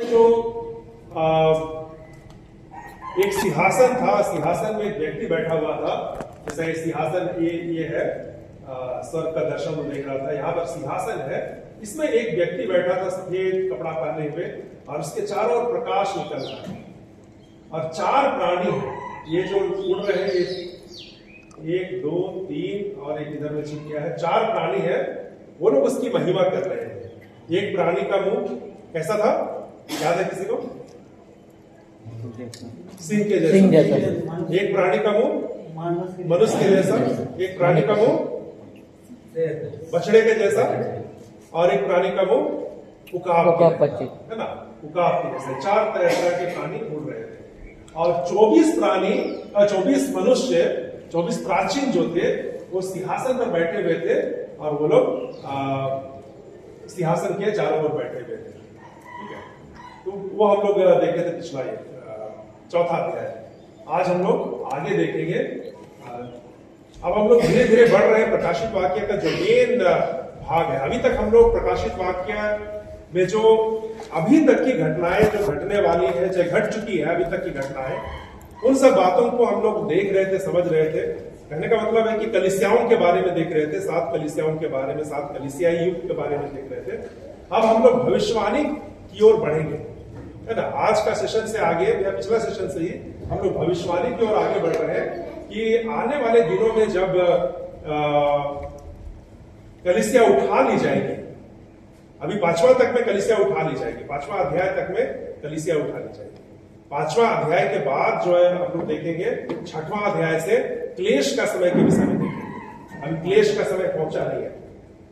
जो एक सिंहासन था, सिंहासन में एक व्यक्ति बैठा हुआ था। जैसा ये सिंहासन ये है, स्वर्ग का दर्शन वो देख रहा था। यहाँ पर सिंहासन है, इसमें एक व्यक्ति बैठा था सफेद कपड़ा पहने हुए, और उसके चारों ओर प्रकाश निकल रहा है। और चार प्राणी हैं ये जो उड़ रहे हैं, ये 1 2 3 और एक इधर में छिप गया है। चार प्राणी है, वो लोग उसकी महिमा कर रहे हैं। एक प्राणी का मुंह कैसा था, याद है किसी को? सिंह के जैसा। एक प्राणी का मुंह मनुष्य के जैसा, एक प्राणी का मुंह बछड़े के जैसा, और एक प्राणी का मुंह उकाब है ना, उकाब के जैसे। चार तरह के प्राणी उड़ रहे थे, और 24 मनुष्य, 24 प्राचीन जो थे, वो सिंहासन पर बैठे हुए थे, और वो लोग सिंहासन के चारों ओर बैठे हुए थे। ठीक है, तो वो हम लोग देखे थे पिछला ये चौथा अध्याय। आज हम लोग आगे देखेंगे। अब हम लोग धीरे धीरे बढ़ रहे हैं। प्रकाशित वाक्य का जो मेन भाग है, अभी तक हम लोग प्रकाशित वाक्य में जो अभी तक की घटनाएं जो घटने वाली है, चाहे घट चुकी है अभी तक की घटनाएं, उन सब बातों को हम लोग देख रहे थे, समझ रहे थे। कहने का मतलब है कि कलीसियाओं के बारे में देख रहे थे, 7 कलीसियाओं के बारे में, 7 कलीसियाई युग के बारे में देख रहे थे। अब हम लोग भविष्यवाणी की ओर बढ़ेंगे, है ना। आज का सेशन से आगे, या पिछला सेशन से ही हम लोग भविष्यवाणी की ओर आगे बढ़ रहे हैं कि आने वाले दिनों में जब कलीसिया उठा ली जाएगी, अभी 5वां तक में कलीसिया उठा ली जाएगी, 5वां अध्याय तक में कलीसिया उठा ली जाएगी। 5वां अध्याय के बाद जो है हम लोग देखेंगे 6वां अध्याय से क्लेश का समय के विषय में देखेंगे। अभी क्लेश का समय पहुंचा नहीं है।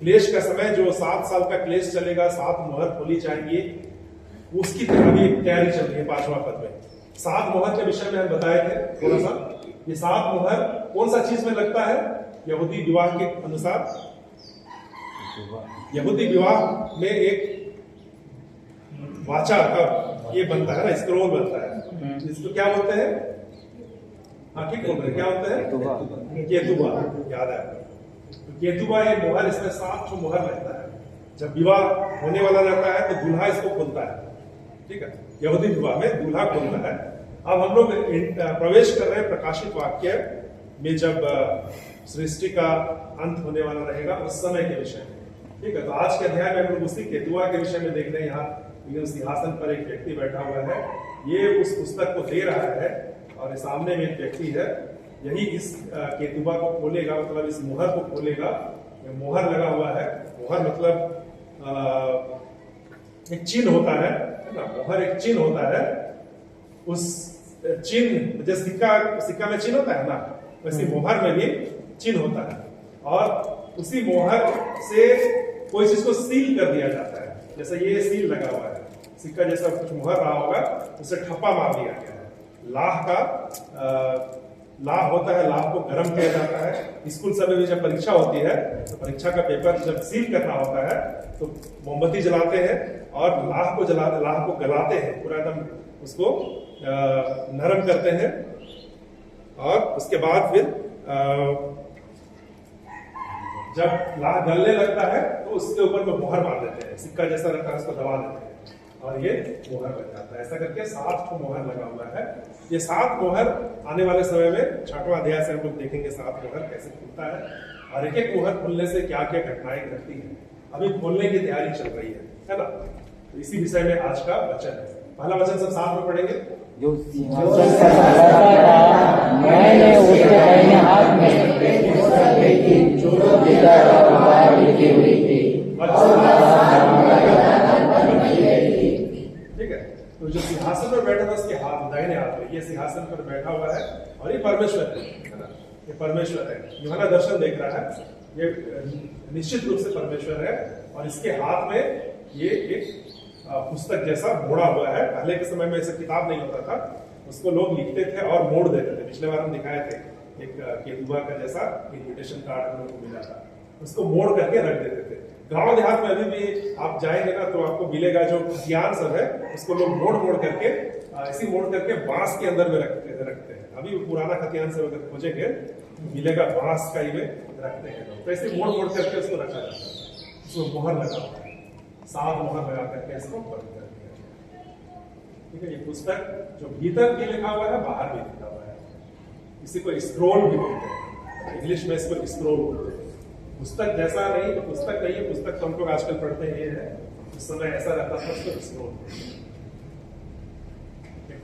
क्लेश का समय जो 7 साल का क्लेश चलेगा, 7 मोहर खोली जाएंगी, उसकी अभी तैयारी चल रही है 5वां पद में। 7 मोहर के विषय में हम बताए थे थोड़ा सा। ये 7 मोहर कौन सा चीज में लगता है? यहूदी विवाह के अनुसार, यहूदी विवाह में एक वाचा का ये बनता है ना, स्क्रोल बनता है, इसको क्या बोलते हैं? हाँ ठीक बोल रहे हैं, क्या बोलते हैं? केतुबा। याद है? केतुबा ये मोहर, इसमें 7 मोहर लगता है। जब विवाह होने वाला रहता है तो दूल्हा इसको खोलता है। ठीक है, यहूदी विवाह में दूल्हा खोलता है। अब हम लोग प्रवेश कर रहे हैं प्रकाशित वाक्य में, जब सृष्टि का अंत होने वाला रहेगा उस समय के विषय में। ठीक है, तो आज के अध्याय में हम लोग उसी केतुआ के विषय में देख रहे हैं। यहाँ सिंहासन पर एक व्यक्ति बैठा हुआ है, ये उस पुस्तक को दे रहा है, और सामने में एक व्यक्ति है, यही इस केतुआ को खोलेगा, मतलब इस मोहर को खोलेगा। मोहर लगा हुआ है। मोहर मतलब एक चिन्ह होता है ना, मोहर एक चिन्ह होता है। उस चिन्ह जैसे सिक्का में चिन्ह होता है ना, वैसे मोहर में भी चिन्ह होता है, और उसी मोहर से कोई चीज को सील कर दिया जाता है। जैसे ये सील लगा हुआ है, सिक्का जैसा कुछ मोहर रहा होगा, उसे ठप्पा मार दिया गया है। लाह होता है, लाह को गर्म किया जाता है। स्कूल समय में जब परीक्षा होती है तो परीक्षा का पेपर जब सील करना होता है तो मोमबत्ती जलाते हैं और लाह को गलाते हैं, पूरा एकदम उसको नरम करते हैं, और उसके बाद फिर जब लाह गलने लगता है तो उसके ऊपर को मोहर मार देते हैं, सिक्का जैसा रहता है, उसको दबा देते हैं, और ये मोहर लग जाता है। ऐसा करके 7 को मोहर लगा हुआ है। ये 7 मोहर आने वाले समय में 6वां अध्याय से हम लोग देखेंगे 7 मोहर कैसे खुलता है, और एक एक मोहर खुलने से क्या क्या घटनाएं घटती है। अभी खोलने की तैयारी चल रही है ना। तो इसी विषय में आज का वचन है। पहला वचन सब साथ में पढ़ेंगे। जो मैंने उसके दाहिने हाथ में ठीक है, तो जो सिंहासन पर बैठा था उसके हाथ दाहिने हाथ में, ये सिंहासन पर बैठा हुआ है, और ये परमेश्वर है ना, ये परमेश्वर है। यूहन्ना दर्शन देख रहा है, ये निश्चित रूप से परमेश्वर है, और इसके हाथ में ये एक पुस्तक जैसा मोड़ा हुआ है। पहले के समय में ऐसा किताब नहीं होता था, उसको लोग लिखते थे और मोड़ देते थे। पिछले बार हम दिखाए थे एक केतुआ का जैसा इन्विटेशन कार्ड हम लोग को मिला था, उसको मोड़ करके रख देते थे। गांव देहात में अभी भी आप जाएंगे ना तो आपको मिलेगा, जो खतियान सब है उसको लोग मोड़ करके ऐसे मोड़ करके बांस के अंदर में रखते हैं। अभी पुराना खतियान से अगर खोजेंगे मिलेगा, बांस का ही में रखते हैं। तो ऐसे मोड़ करके उसको रखा जाता है, उसको मोहर लगा होता है। 7 मोहर लगा करके इसको बंद कर दिया। ठीक है, ये पुस्तक जो भीतर भी लिखा हुआ है, बाहर भी लिखा हुआ है, इसी को स्क्रोल भी बोलते हैं, इंग्लिश में इसको स्क्रोल बोलते हैं। पुस्तक जैसा नहीं, तो पुस्तक नहीं है, पुस्तक तो हम लोग आजकल पढ़ते हैं, ये है, उस समय ऐसा रहता था, उसको स्क्रोल।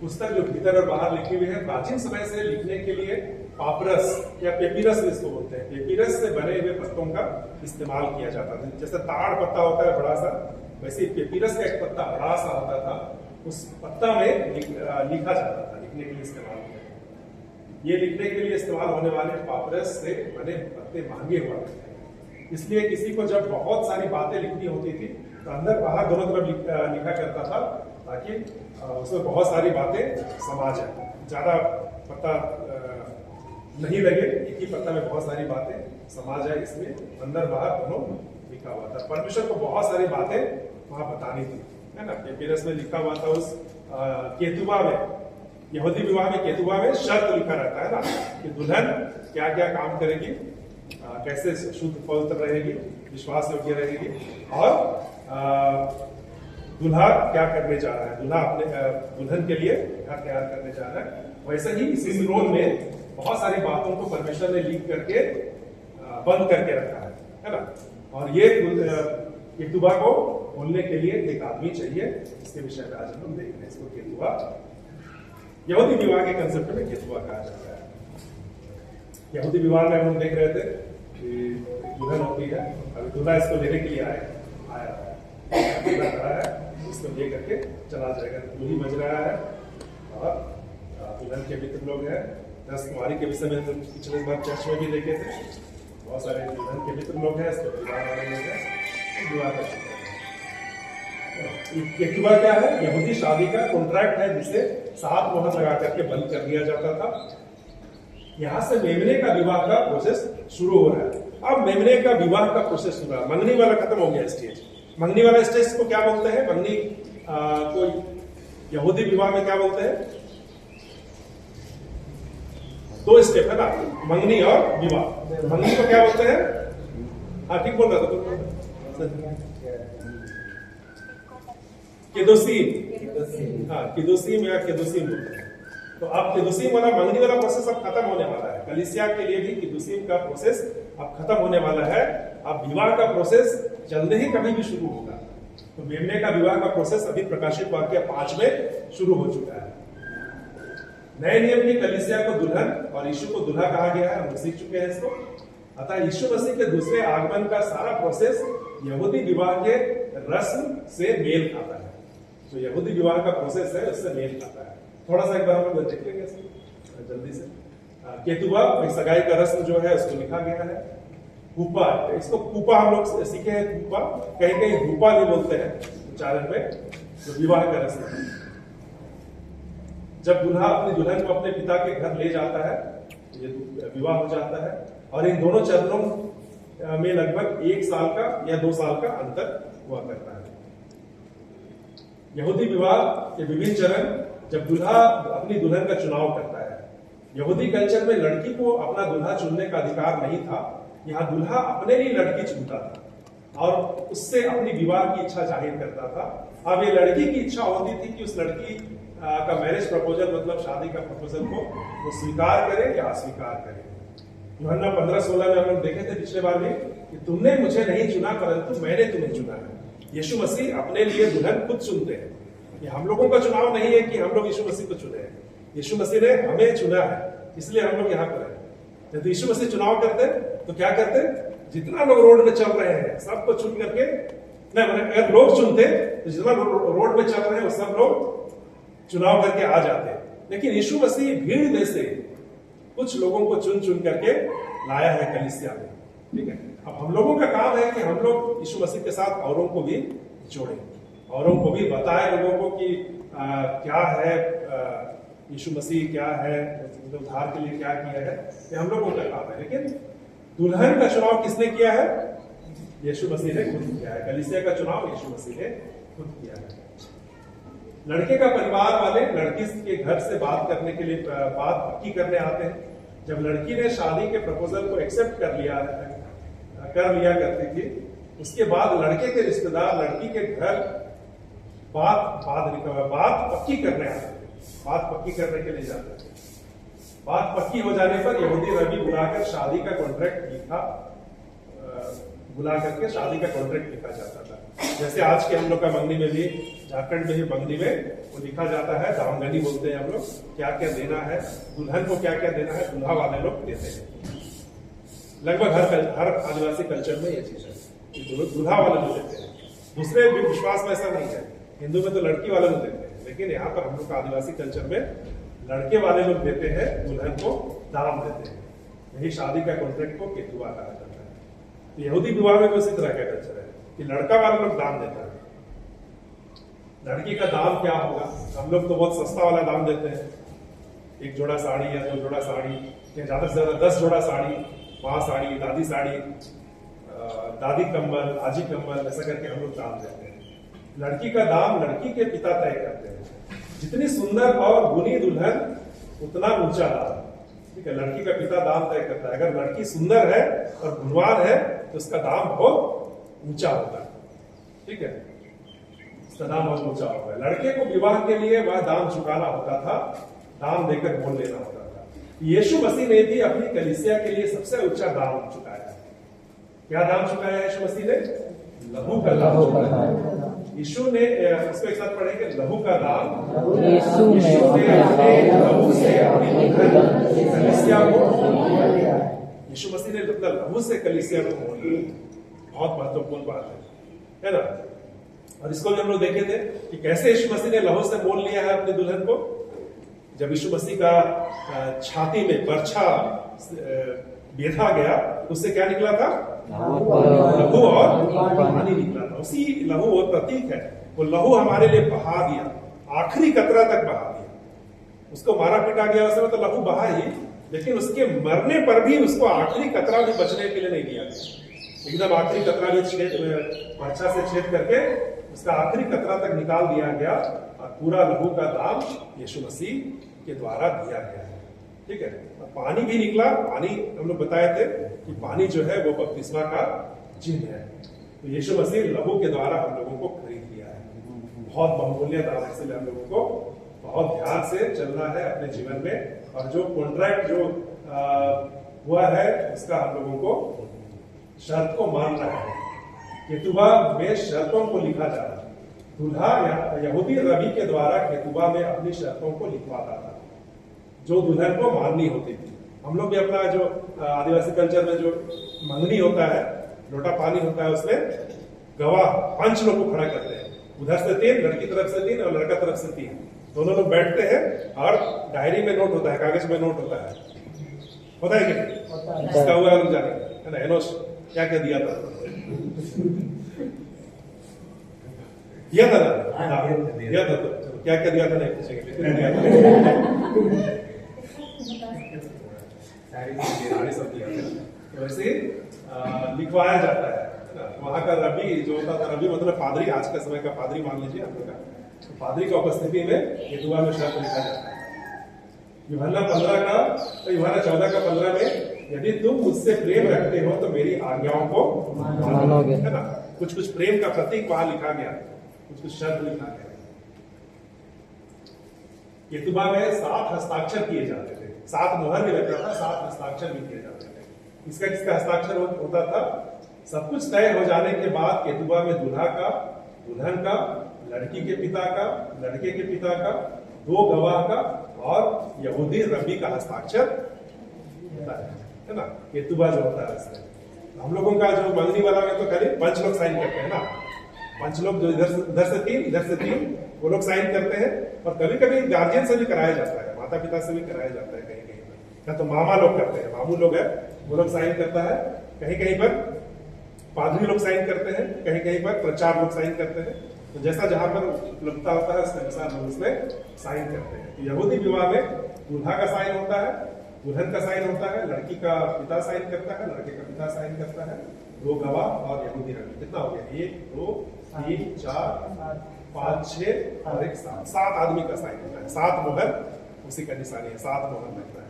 पुस्तक जो भीतर और बाहर लिखी हुई है, प्राचीन समय से लिखने के लिए पापरस या पेपिरस इसको बोलते हैं, पेपिरस से बने हुए पत्तों का इस्तेमाल किया जाता था। जैसे ताड़ पत्ता होता है बड़ा सा, वैसे पेपिरस का एक पत्ता बड़ा सा होता था, उस पत्ता में लिखा जाता था, लिखने के लिए इस्तेमाल किया। ये लिखने के लिए इस्तेमाल होने वाले पापरस से बने पत्ते महंगे हुआ करते हैं, इसलिए किसी को जब बहुत सारी बातें लिखनी होती थी तो अंदर बाहर दोनों तरफ लिखा करता था, ताकि उसमें बहुत सारी बातें समा जाए, ज्यादा पत्ता नहीं लगे, एक ही पत्ता में बहुत सारी बातें समा जाए, इसलिए अंदर बाहर दोनों लिखा हुआ था। परमेश्वर को बहुत सारी बातें वहां बतानी थी, है ना। पेपिरस में लिखा हुआ था, उस केतुबा में, यहूदी विवाह में केतुबा में शर्त लिखा रहता है ना, कि दुल्हन क्या क्या काम करेगी, कैसे शुद्ध पवित्र रहेगी, विश्वास योग्य रहेगी, और दूल्हा क्या करने जा रहा है, दूल्हा अपने दुल्हन के लिए घर तैयार करने जा रहा है। वैसे ही इसी स्क्रोल में बहुत सारी बातों को परमेश्वर ने लिख करके बंद करके रखा है ना। और ये केतुबा को खोलने के लिए एक आदमी चाहिए, इसके विषय में आज हम देख रहे हैं। इसको केतुबा, यहूदी विवाह के कंसेप्ट में केतुबा कहा जाता है। यहूदी विवाह में हम देख रहे थे कि दुल्हन होती है, अभी दूल्हा इसको लेने के लिए आया है, इसको ले करके चला जाएगा, दूल्ही बज रहा है, और दुल्हन के मित्र लोग हैं। राजकुमारी के विषय में तो पिछले बार चर्च में भी देखे थे, बहुत सारे दुल्हन के मित्र लोग हैं, इसके परिवार वाले लोग हैं, विवाह कर चुके हैं। केतुबा क्या है? यहूदी शादी का कॉन्ट्रैक्ट है, जिसे 7 मोहर लगा करके बंद कर दिया जाता था। यहां से मेमने का विवाह का प्रोसेस शुरू हो रहा है। अब मेमने का विवाह का प्रोसेस शुरू है, मंगनी वाला खत्म हो गया स्टेज। मंगनी वाला स्टेज को क्या बोलते हैं? मंगनी को यहूदी विवाह में क्या बोलते हैं? 2 स्टेप है ना, मंगनी और विवाह। मंगनी को क्या बोलते हैं? हाँ ठीक बोल रहा था, केदोसीम। हाँ केदोसीम या केदोसीम बोलते हैं। तो अब केदोसीम वाला, मंगनी वाला प्रोसेस अब खत्म होने वाला है। कलीसिया के लिए भी केदोसीम का प्रोसेस अब खत्म होने वाला है। अब विवाह का प्रोसेस जल्दी ही कभी भी शुरू होगा। तो मेमने का विवाह का प्रोसेस अभी प्रकाशित वाक्य 5 में शुरू हो चुका है। नए नियम की कलीसिया को दुल्हन और यीशु को दूल्हा कहा गया है, हम सीख चुके हैं इसको। अतः यीशु मसीह के दूसरे आगमन का सारा प्रोसेस यहूदी विवाह के रस्म से मेल खाता है। तो यहूदी विवाह का प्रोसेस है, उससे मेल खाता है। थोड़ा सा एक बार हम लोग देख लेंगे जल्दी से। केतुबा सगाई का रस्म जो है उसको लिखा गया है। हुपा, इसको कूपा हम लोग सीखे हैं, कूपा, कहीं कहीं हुपा भी बोलते हैं उच्चारण में। तो विवाह का रस्म है, जब दूल्हा अपनी दुल्हन को अपने पिता के घर ले जाता है, ये विवाह हो जाता है। और इन दोनों चरणों में लगभग 1 साल का या 2 साल का अंतर हुआ करता है। यहूदी विवाह के विभिन्न चरण, जब दूल्हा अपनी दुल्हन का चुनाव करता है। यहूदी कल्चर में लड़की को अपना दूल्हा चुनने का अधिकार नहीं था। यहाँ दूल्हा अपने लिए लड़की चुनता था और उससे अपनी विवाह की इच्छा जाहिर करता था। अब ये लड़की की इच्छा होती थी कि उस लड़की का मैरिज प्रपोजल, मतलब शादी का प्रपोजल को वो स्वीकार करे या अस्वीकार करे। यूहन्ना 15:16 में हम लोग देखे थे पिछले बार भी कि तुमने मुझे नहीं चुना परंतु मैंने तुम्हें चुना है। यीशु मसीह अपने लिए दुल्हन खुद चुनते हैं। ये हम लोगों का चुनाव नहीं है कि हम लोग यीशु मसीह को चुने हैं। यीशु मसीह ने हमें चुना है, इसलिए हम लोग यहाँ पर हैं। जब यीशु मसीह चुनाव करते तो क्या करते? जितना लोग रोड में चल रहे हैं सबको चुन करके, नहीं मैंने अगर लोग चुनते तो जितना रोड में चल रहे हैं वो सब लोग चुनाव करके आ जाते। लेकिन यीशु मसीह भीड़ में से कुछ लोगों को चुन चुन करके लाया है कलीसिया में, ठीक है। अब हम लोगों का काम है कि हम लोग यीशु मसीह के साथ औरों को भी जोड़ें, औरों को भी बताएं लोगों को कि क्या है यीशु मसीह, क्या है उद्धार के लिए क्या किया है, ये हम लोगों का काम है। लेकिन दुल्हन का चुनाव किसने किया है? यीशु मसीह ने खुद किया है। कलीसिया का चुनाव यीशु मसीह ने खुद किया है। लड़के का परिवार वाले लड़की के घर से बात करने के लिए, बात पक्की करने आते हैं। जब लड़की ने शादी के प्रपोजल को एक्सेप्ट कर लिया करती थी, उसके बाद लड़के के रिश्तेदार लड़की के घर बात लिखा हुआ है, बात पक्की करने आते थे, बात पक्की करने के लिए जाते थे। बात पक्की हो जाने पर यहूदी रबी बुलाकर शादी का कॉन्ट्रैक्ट बुला करके शादी का कॉन्ट्रैक्ट लिखा जाता था। जैसे आज के हम लोग का मंगनी में भी, झारखंड में ही मंगनी में वो लिखा जाता है, दामगनी बोलते हैं हम लोग, क्या क्या देना है दुल्हन को, क्या क्या देना है दूल्हा वाले लोग देते हैं। लगभग हर आदिवासी कल्चर में ये चीज है, दूल्हा वाले लोग देते हैं। दूसरे भी विश्वास में ऐसा नहीं है, हिंदू में तो लड़की वाले लोग देते हैं, लेकिन यहाँ पर हम लोग का आदिवासी कल्चर में लड़के वाले लोग देते हैं, दुल्हन को दाम देते हैं। यही शादी का कॉन्ट्रैक्ट को केतुआ कहा जाता है। तो यहूदी विवाह में भी उसी तरह का कल्चर है कि लड़का वाले लोग दाम देता है। लड़की का दाम क्या होगा? हम लोग तो बहुत सस्ता वाला दाम देते हैं, एक जोड़ा साड़ी या 2 जोड़ा साड़ी या ज्यादा से ज्यादा 10 जोड़ा साड़ी, माँ साड़ी, दादी साड़ी, दादी कंबल, आजी कंबल, ऐसा करके हम लोग दाम देते हैं। लड़की का दाम लड़की के पिता तय करते हैं। जितनी सुंदर और गुणी दुल्हन उतना ऊंचा दाम, ठीक है। लड़की का पिता दाम तय करता है। अगर लड़की सुंदर है और गुणवान है तो उसका दाम बहुत ऊंचा होता है, ठीक है, उसका दाम बहुत ऊंचा होता है। लड़के को विवाह के लिए वह दाम चुकाना होता था, दाम देकर मोल लेना होता था। यीशु मसीह ने भी अपनी कलीसिया के लिए सबसे ऊंचा दाम चुकाया। क्या दाम चुकाया यीशु मसीह ने? लहू का दाम चुकाया। यीशु ने, इसको एक साथ पढ़ेंगे, लहू का दाम। यीशु ने अपने लहू से अपनी कलीसिया को, यीशु मसीह ने अपना लहू से कलीसिया को मोल लिया। बहुत महत्वपूर्ण बात है ना। और इसको भी हम लोग देखे थे कि कैसे यीशु मसीह ने लहू से मोल लिया है अपनी दुल्हन को। जब यीशु मसीह का छाती में बर्छा बेधा गया, उससे क्या निकला था? लहू और पानी निकला था। उसी लहू वो प्रतीक है, वो लहू हमारे लिए बहा दिया, आखिरी कतरा तक बहा दिया। उसको मारा पीटा गया उसमें तो लहू बहा ही, लेकिन उसके मरने पर भी उसको आखिरी कतरा भी बचने के लिए नहीं दिया गया। एकदम आखिरी कतरा भी बर्छा से छेद करके उसका आखिरी कतरा तक निकाल दिया गया, और पूरा लहू का दाम यीशु मसीह के द्वारा दिया गया है, ठीक है। पानी भी निकला। पानी हम लोग बताए थे कि पानी जो है वो बपतिस्मा का चिन्ह है। तो यीशु मसीह लहू के द्वारा हम लोगों को खरीद लिया है। बहुत बहुमूल्य दाम है, इसलिए हम लोगों को बहुत ध्यान से चलना है अपने जीवन में। और जो कॉन्ट्रैक्ट जो हुआ है उसका हम लोगों को शर्त को मानना है। केतुबा में शर्तों को लिखा जा रहा है। दूल्हा यहूदी रबी के द्वारा केतुबा में अपनी शर्तों को लिखवाता था, जो दुल्हन को माननी होती थी। हम लोग भी अपना जो आदिवासी कल्चर में जो मंगनी होता है, लोटा पानी होता है, उसमें गवाह 5 लोग को खड़ा करते हैं। उधर से 3, लड़की तरफ से 3 और लड़का तरफ से 3, दोनों लोग बैठते हैं और डायरी में नोट होता है, कागज में नोट होता है कि नहीं? इसका हुआ लोग जाने है ना। एनोस क्या क्या दिया था? दिया था ना? दिया था। तो क्या क्या दिया था नहीं पूछेंगे, सब दिया था। वैसे लिखवाया जाता है ना। वहां का रबी जो होता था, रबी मतलब पादरी, आज का समय का पादरी मान लीजिए हम लोग का, तो पादरी का उपस्थिति में केतुबा में शर्त लिखा जाता है। यूहन्ना 14 का 15 में, यदि तुम मुझसे प्रेम रखते हो तो मेरी आज्ञाओं को मानोगे, है ना। कुछ कुछ प्रेम का प्रतीक वहां लिखा गया, कुछ कुछ शब्द लिखा गया। केतुबा में 7 हस्ताक्षर किए जाते थे, 7 मोहर भी लगता था, 7 हस्ताक्षर भी किए जाते थे। इसका किसका हस्ताक्षर होता था? सब कुछ तय हो जाने के बाद केतुबा में दूल्हा का, दुल्हन का, लड़की के पिता का, लड़के के पिता का, 2 गवाह का और यहूदी रबी का हस्ताक्षर होता है ना। केतुबा जो होता है इसमें हम लोगों का जो मंगनी वाला में तो खाली 5 लोग साइन करते हैं ना। 5 लोग जो इधर से 3 वो लोग साइन करते हैं। और कभी कभी गार्जियन से भी कराया जाता है, माता पिता से भी कराया जाता है। कहीं कहीं पर या तो मामा लोग करते हैं, मामू लोग है वो लोग साइन करता है। कहीं कहीं पर पादरी लोग साइन करते हैं, कहीं कहीं पर प्रचार लोग साइन करते हैं। तो जैसा जहां पर उपलब्धता होता है उसके अनुसार लोग उसमें साइन करते हैं। तो यहूदी विवाह में दूल्हा का साइन होता है, दुल्हन का साइन होता है, लड़की का पिता साइन करता है, लड़के का पिता साइन करता है, 2 गवाह और यहूदी रबी। कितना हो गया? 1 2 3 4 5 6 और 1 7 आदमी का साइन होता है। 7 मोहर उसी का निशानी है, 7 मोहर लगता है।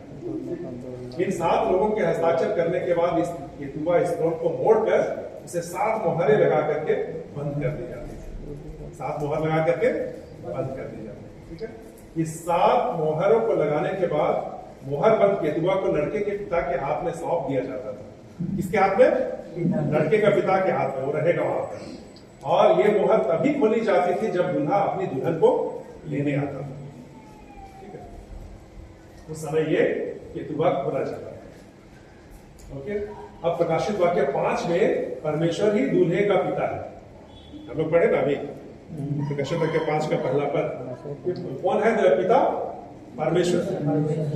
इन 7 लोगों के हस्ताक्षर करने के बाद इस केतुबा स्क्रोल को मोड़कर उसे 7 मोहरें लगा करके बंद कर दी जाती है। 7 मोहर लगा करके बंद कर दी जाती है। ठीक है, इस 7 मोहरों को लगाने के बाद मोहर बंद केतुआ को लड़के के पिता के हाथ में सौंप दिया जाता था। किसके हाथ में? लड़के का पिता के हाथ में, वो रहेगा वहां पर। और ये मोहर तभी खोली जाती थी जब दूल्हा अपनी दुल्हन को लेने आता था। ठीक है, उस समय ये केतुआ खोला जाता है। ओके, अब प्रकाशित वाक्य 5 में परमेश्वर ही दूल्हे का पिता है। हम लोग पढ़े ना अभी प्रकाशित वाक्य 5 का पहला पद, कौन है पिता? परमेश्वर।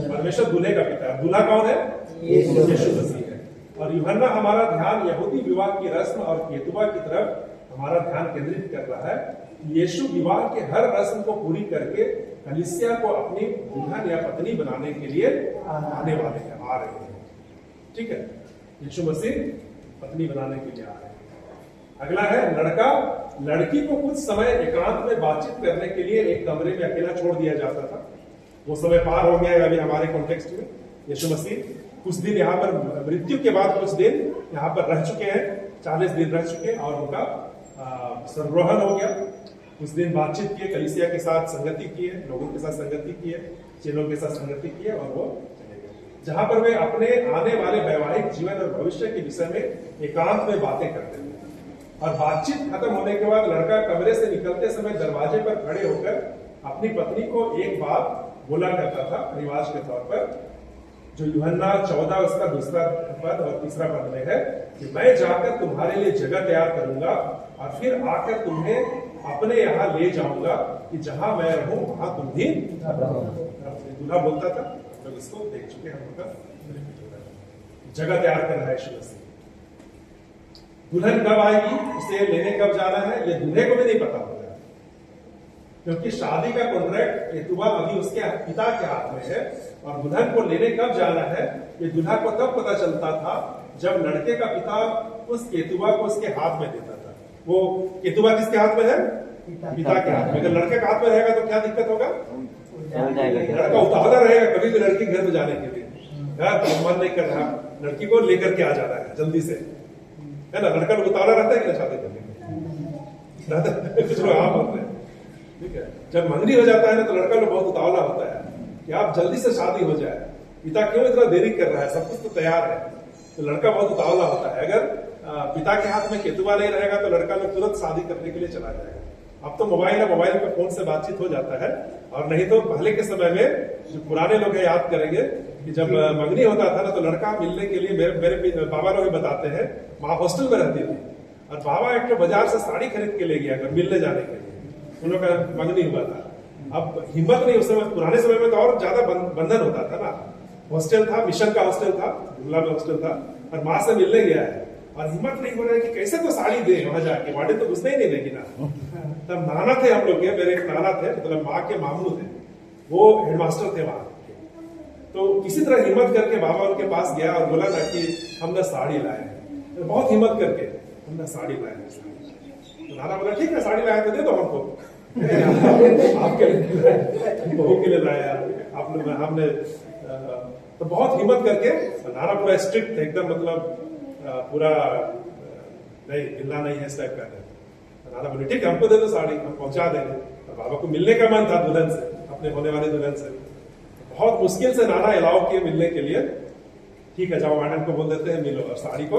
परमेश्वर दूल्हे का पिता है। दूल्हा कौन है? यीशु मसीह है। और यूहन्ना हमारा ध्यान यहूदी विवाह की रस्म और केतुआ की तरफ हमारा ध्यान केंद्रित कर रहा है। यीशु विवाह के हर रस्म को पूरी करके कलीसिया को अपनी दुल्हन या पत्नी बनाने के लिए आने वाले हैं, आ रहे हैं। ठीक है, यीशु मसीह पत्नी बनाने के लिए आ रहे हैं। अगला है लड़का। लड़की को कुछ समय एकांत में बातचीत करने के लिए एक कमरे में अकेला छोड़ दिया जाता था। वो समय पार हो गया है अभी हमारे कॉन्टेक्स्ट में। यीशु मसीह कुछ दिन यहाँ पर, मृत्यु के बाद कुछ दिन यहाँ पर रह चुके हैं, 40 दिन रह चुके हैं, और उनका सर्वरोहण हो गया। कुछ दिन बातचीत किए, कलीसिया के साथ संगति किए, लोगों के साथ संगति किए, चेलों के साथ संगति किए, और वो चले गए, जहां पर वे अपने आने वाले वैवाहिक जीवन और भविष्य के विषय में एकांत में बातें करते थे। और बातचीत खत्म होने के बाद लड़का कमरे से निकलते समय दरवाजे पर खड़े होकर अपनी पत्नी को एक बात बोला करता था, रिवाज के तौर पर, जो यूहन्ना 14 उसका दूसरा पद और तीसरा पद में है कि मैं जाकर तुम्हारे लिए जगह तैयार करूंगा और फिर आकर तुम्हें अपने यहाँ ले जाऊंगा कि जहां मैं रहूं वहां तुम भी दूल्हा बोलता था। लोग इसको देख चुके हैं, हम लोग जगह तैयार कर रहा है यीशु मसीह। दुल्हन कब आएगी, उसे लेने कब जाना है, ये दूल्हे को भी नहीं पता होता, क्योंकि शादी का कॉन्ट्रैक्ट केतुआ अभी उसके पिता के हाथ में है। और दुल्हन को लेने कब जाना है, ये दूल्हा को तब पता चलता था जब लड़के का पिता उस केतुआ को उसके हाथ में देता था। वो केतुआ किसके हाथ में है? पिता के हाथ में। अगर लड़के के हाथ में रहेगा तो क्या दिक्कत होगा? लड़का उतावला रहेगा कभी भी लड़की घर में जाने के लिए, मन नहीं कर रहा, लड़की को लेकर के आ जा रहा है जल्दी से, है ना। लड़का लोग उतावला रहता है कि शादी करने के, कुछ लोग आप होते हैं। ठीक है, जब मंगनी हो जाता है ना तो लड़का लोग बहुत उतावला होता है कि आप जल्दी से शादी हो जाए। पिता क्यों इतना देरी कर रहा है, सब कुछ तो तैयार है। तो लड़का बहुत उतावला होता है। अगर पिता के हाथ में केतुआ नहीं रहेगा तो लड़का लोग तुरंत शादी करने के लिए चला जाएगा। अब तो मोबाइल है, मोबाइल पे फोन से बातचीत हो जाता है। और नहीं तो पहले के समय में जो पुराने लोग हैं याद करेंगे कि जब मंगनी होता था ना तो लड़का मिलने के लिए, मेरे बाबा लोग भी बताते हैं, माँ हॉस्टल में रहती थी और बाबा एक तो बाजार से साड़ी खरीद के ले गया मिलने जाने के लिए, उन लोग का मंगनी हुआ था। अब हिम्मत नहीं, उस समय पुराने समय में तो और ज्यादा बंधन होता था ना। हॉस्टल था, मिशन का हॉस्टल था, दुर्ला में हॉस्टल था, और माँ से मिलने गया है और हिम्मत नहीं हो रहा है कि कैसे तो साड़ी दे वहां जाके, वाड़े तो घुसने ही नहीं देगी ना। तब नाना थे हम लोग के, मेरे एक नाना थे, मतलब माँ के मामू थे, वो हेडमास्टर थे वहां। तो किसी तरह हिम्मत करके बाबा उनके पास गया और बोला था कि हम ना साड़ी लाए हैं। तो बहुत हिम्मत करके हम ना साड़ी लाए हैं। तो नाना बोला ठीक है, साड़ी लाए तो दे दो हमको। आपके लिए, बहू के लिए लाया आप लोग, हमने तो बहुत हिम्मत करके। नाना पूरा स्ट्रिक्ट थे एकदम, मतलब पूरा नहीं हिलना नहीं है इस टाइप का। नाना बोले ठीक है हमको दे दो साड़ी, हम पहुंचा देंगे। और बाबा को मिलने का मन था दुल्हन से, अपने होने वाली दुल्हन से। बहुत मुश्किल से नाना अलाउ किए मिलने के लिए। ठीक है जाओ मैडम को बोल देते हैं मिलो, और साड़ी को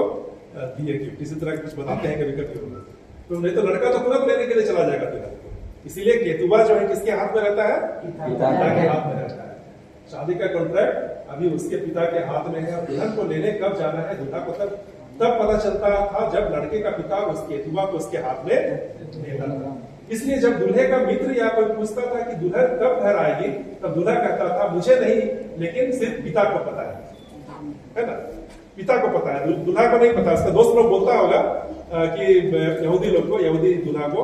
दिए गिफ्ट, इसी तरह कुछ बताते हैं कभी कभी होगा। तो नहीं तो लड़का तो तुरंत लेने के लिए चला जाएगा दुल्हन को। इसीलिए केतुआ जो है किसके हाथ में रहता है? पिता के हाथ में रहता है। शादी का कॉन्ट्रैक्ट अभी उसके पिता के हाथ में है। और दुल्हन को लेने कब जाना है दूल्हा को तब पता चलता था जब लड़के का पिता उस केतुआ को उसके हाथ में देता था। इसलिए जब दूल्हे का मित्र या कोई पूछता था कि दुल्हन कब घर आएगी, तब दूल्हा कहता था मुझे नहीं, लेकिन सिर्फ पिता को पता है ना। पिता को पता है, दूल्हा को नहीं पता। उसका दोस्त लोग बोलता होगा कि यहूदी लोग को, यहूदी दूल्हा को,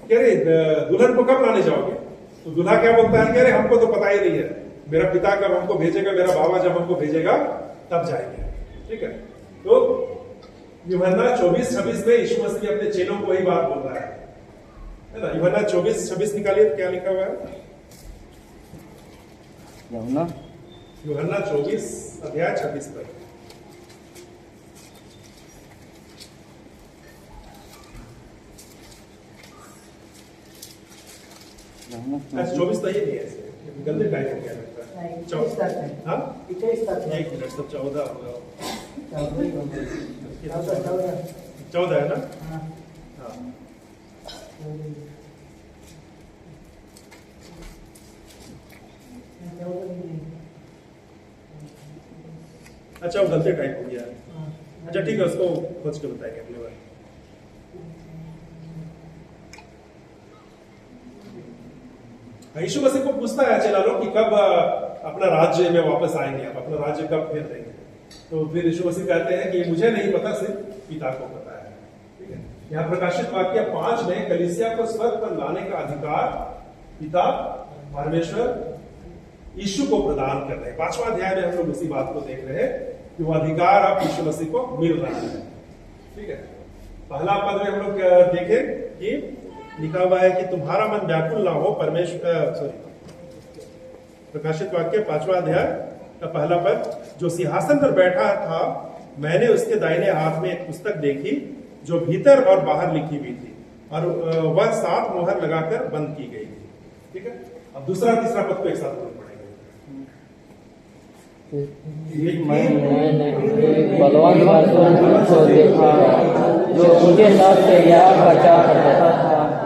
कह रहे दुल्हन को कब लाने जाओगे? तो दूल्हा क्या बोलता है, कह रहे हमको तो पता ही नहीं है, मेरा पिता कब हमको भेजेगा, मेरा बाबा जब हमको भेजेगा तब जाएंगे। ठीक है, तो यूहन्ना 24-26 में यीशु मसीह अपने चेलों को वही बात बोल रहा है ना। यूहन्ना 24-26 निकालिए, क्या लिखा हुआ है? यूहन्ना 24:26 पर। अच्छा 24 तो ये नहीं है ऐसे, गलती टाइप हो गया लगता है। हाँ एक मिनट, सब 14 होगा, 14 है ना? हाँ अच्छा वो गलती टाइप हो गया। अच्छा ठीक है, उसको खोज के बताएंगे अगले बार। यीशु मसीह को पूछता है चला लो कि कब अपना राज्य में वापस आएंगे, आप अपना राज्य कब फिर देंगे? तो फिर यीशु मसीह कहते हैं कि मुझे नहीं पता, सिर्फ पिता को पता है। ठीक है, यहाँ प्रकाशित वाक्य 5 में कलीसिया को स्वर्ग पर लाने का अधिकार पिता परमेश्वर यीशु को प्रदान कर रहे हैं। 5वां अध्याय में हम लोग उसी बात को देख रहे हैं कि वो अधिकार आप यीशु मसीह को मिल रहा है। ठीक है, पहला पद में हम लोग देखें कि लिखा हुआ है कि तुम्हारा मन व्याकुल ना हो, प्रकाशित वाक्य 5वां अध्याय का पहला पद, जो सिंहासन पर बैठा था मैंने उसके दाहिने हाथ में एक पुस्तक देखी जो भीतर और बाहर लिखी हुई थी और वह 7 मोहर लगाकर बंद की गई थी। ठीक है, अब दूसरा तीसरा पद को एक साथ पढ़ेंगे। मैंने बलवान को देखा जो उनके साथ से यह प्रचार करता था,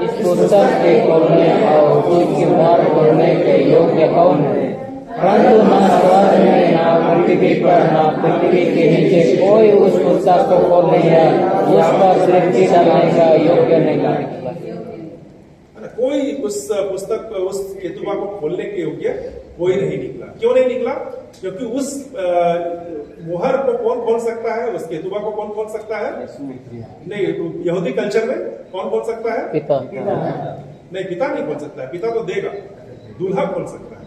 इस पुस्तक के खोलने और उसकी मुहर खोलने के योग्य कौन है? परंतु न स्वर्ग में, न पृथ्वी पर, न पृथ्वी के नीचे कोई उस पुस्तक को खोलने या उस पर दृष्टि डालने का योग्य नहीं निकला। कोई उस पुस्तक उस केतुबा को खोलने के योग्य कोई नहीं निकला। क्यों नहीं निकला? क्योंकि उस मुहर को कौन खोल सकता है? उस केतुबा को कौन खोल सकता है? नहीं, यहूदी कल्चर में कौन खोल सकता है? पिता। नहीं, पिता नहीं खोल सकता है, पिता तो देगा, दूल्हा खोल सकता है।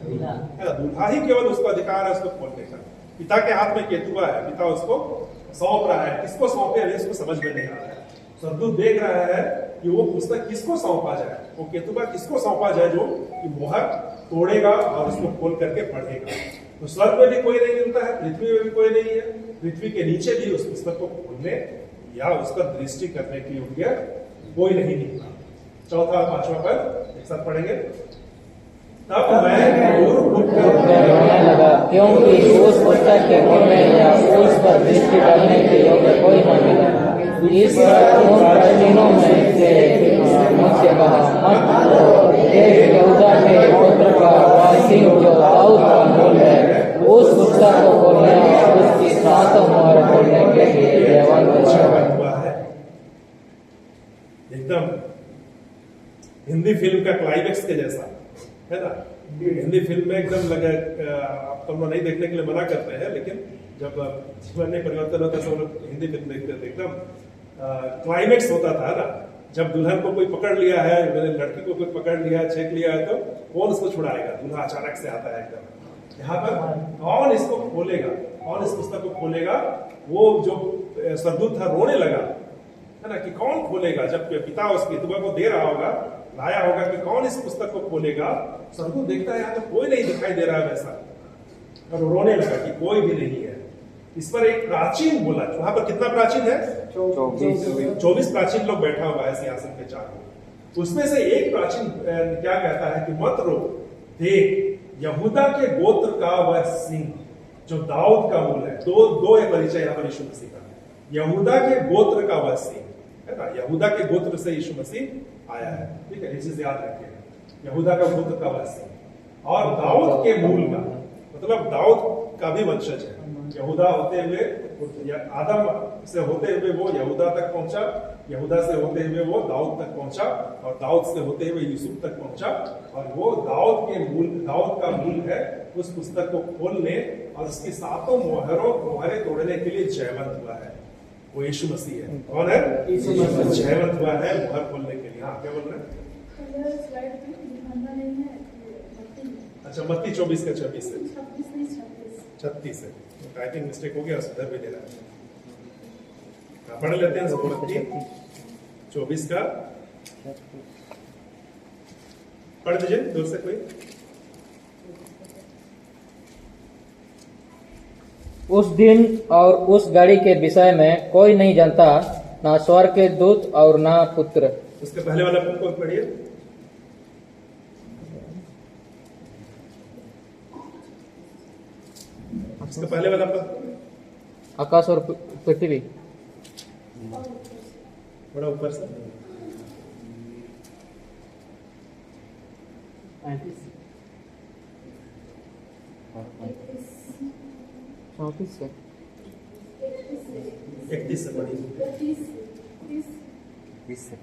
दूल्हा ही केवल उसको अधिकार है उसको खोलने का। पिता के हाथ में केतुबा है, पिता उसको सौंप रहा है। किसको सौंपे अभी उसको समझ में नहीं आ रहा है। सरदूत देख रहा है कि वो पुस्तक किसको सौंपा जाए, वो केतुबा किसको सौंपा जाए जो कि मुहर तोड़ेगा और उसको खोल करके पढ़ेगा। तो स्वर्ग में भी कोई नहीं मिलता है, पृथ्वी में भी कोई नहीं है, पृथ्वी के नीचे भी उस पुस्तक को खोलने या उस पर दृष्टि करने के योग्य कोई नहीं निकला। चौथा 5वां पद एक साथ पढ़ेंगे। तब मैं रोने लगा क्योंकि उस पुस्तक के खोलने या उस पर दृष्टि डालने के योग्य कोई न मिला। इस उन प्राचीनों में से मुझसे कहा, मत रो, देख यहूदा के गोत्र का वासी जो दाऊद का मूल है, उस पुस्तक को खोलने और उसकी 7 मोहर खोलने के लिए जयवंत हुआ है। एकदम हिंदी फिल्म का क्लाइमेक्स के जैसा है ना। हिंदी फिल्म में एकदम लगे, आप तो नहीं देखने के लिए मना करते हैं, लेकिन जब जीवन में परिवर्तन होता है सब लोग हिंदी फिल्म देखते थे। एकदम क्लाइमेक्स होता था ना, जब दुल्हन को कोई पकड़ लिया है, लड़की को कोई पकड़ लिया है, छेक लिया है, तो कौन उसको छुड़ाएगा? दूल्हा अचानक से आता है एकदम। यहाँ पर कौन इसको खोलेगा, कौन इस पुस्तक को खोलेगा? वो जो सरदूत था रोने लगा है ना कि कौन खोलेगा? जब पिता उस केतुबा को दे रहा होगा, लाया होगा कि कौन इस पुस्तक को खोलेगा? सरदूत देखता है यहाँ तो कोई नहीं दिखाई दे रहा है वैसा, और रोने लगा कि कोई भी नहीं है। इस पर एक प्राचीन बोला, वहां पर कितना प्राचीन है? 24 प्राचीन लोग बैठा हुआ है सिंहासन के चारों। उसमें से एक प्राचीन क्या कहता है कि मत रो, देख यहूदा के गोत्र का वह सिंह जो दाऊद का मूल है। दो एक परिचय यहाँ पर यीशु मसीह का, यहूदा के गोत्र का वह सिंह है ना। यहूदा के गोत्र से यीशु मसीह आया है। ठीक है, इसी से याद रखिए, यहूदा का गोत्र का वह सिंह और दाऊद के मूल का मतलब दाऊद का भी वंशज है। यहूदा होते हुए, आदम से होते हुए वो यहूदा तक पहुंचा, यहूदा से होते हुए वो दाऊद तक पहुंचा, और दाऊद से होते हुए यूसुफ तक पहुंचा, और वो दाऊद का मूल है। उस पुस्तक को खोलने और उसकी 7 मोहरें तोड़ने के लिए जयवंत हुआ है, वो यीशु मसीह है। कौन है? यीशु मसीह जयवंत हुआ है मोहर खोलने के लिए। हाँ, क्या बोल रहे हैं? अच्छा, मत्ती 24 का 26 है, 36 है। टाइपिंग मिस्टेक हो गया, सुधर भी दे रहा है। पढ़ लेते हैं मत्ती 24 का, पढ़ दीजिए दूर से कोई। उस दिन और उस घड़ी के विषय में कोई नहीं जानता, ना स्वर्ग के दूत और ना पुत्र। उसके पहले वाला को पढ़िए। इसका पहले वाला पद आकाश और पृथ्वी। थोड़ा ऊपर से। 34 से 31 से पढ़ी। 30 से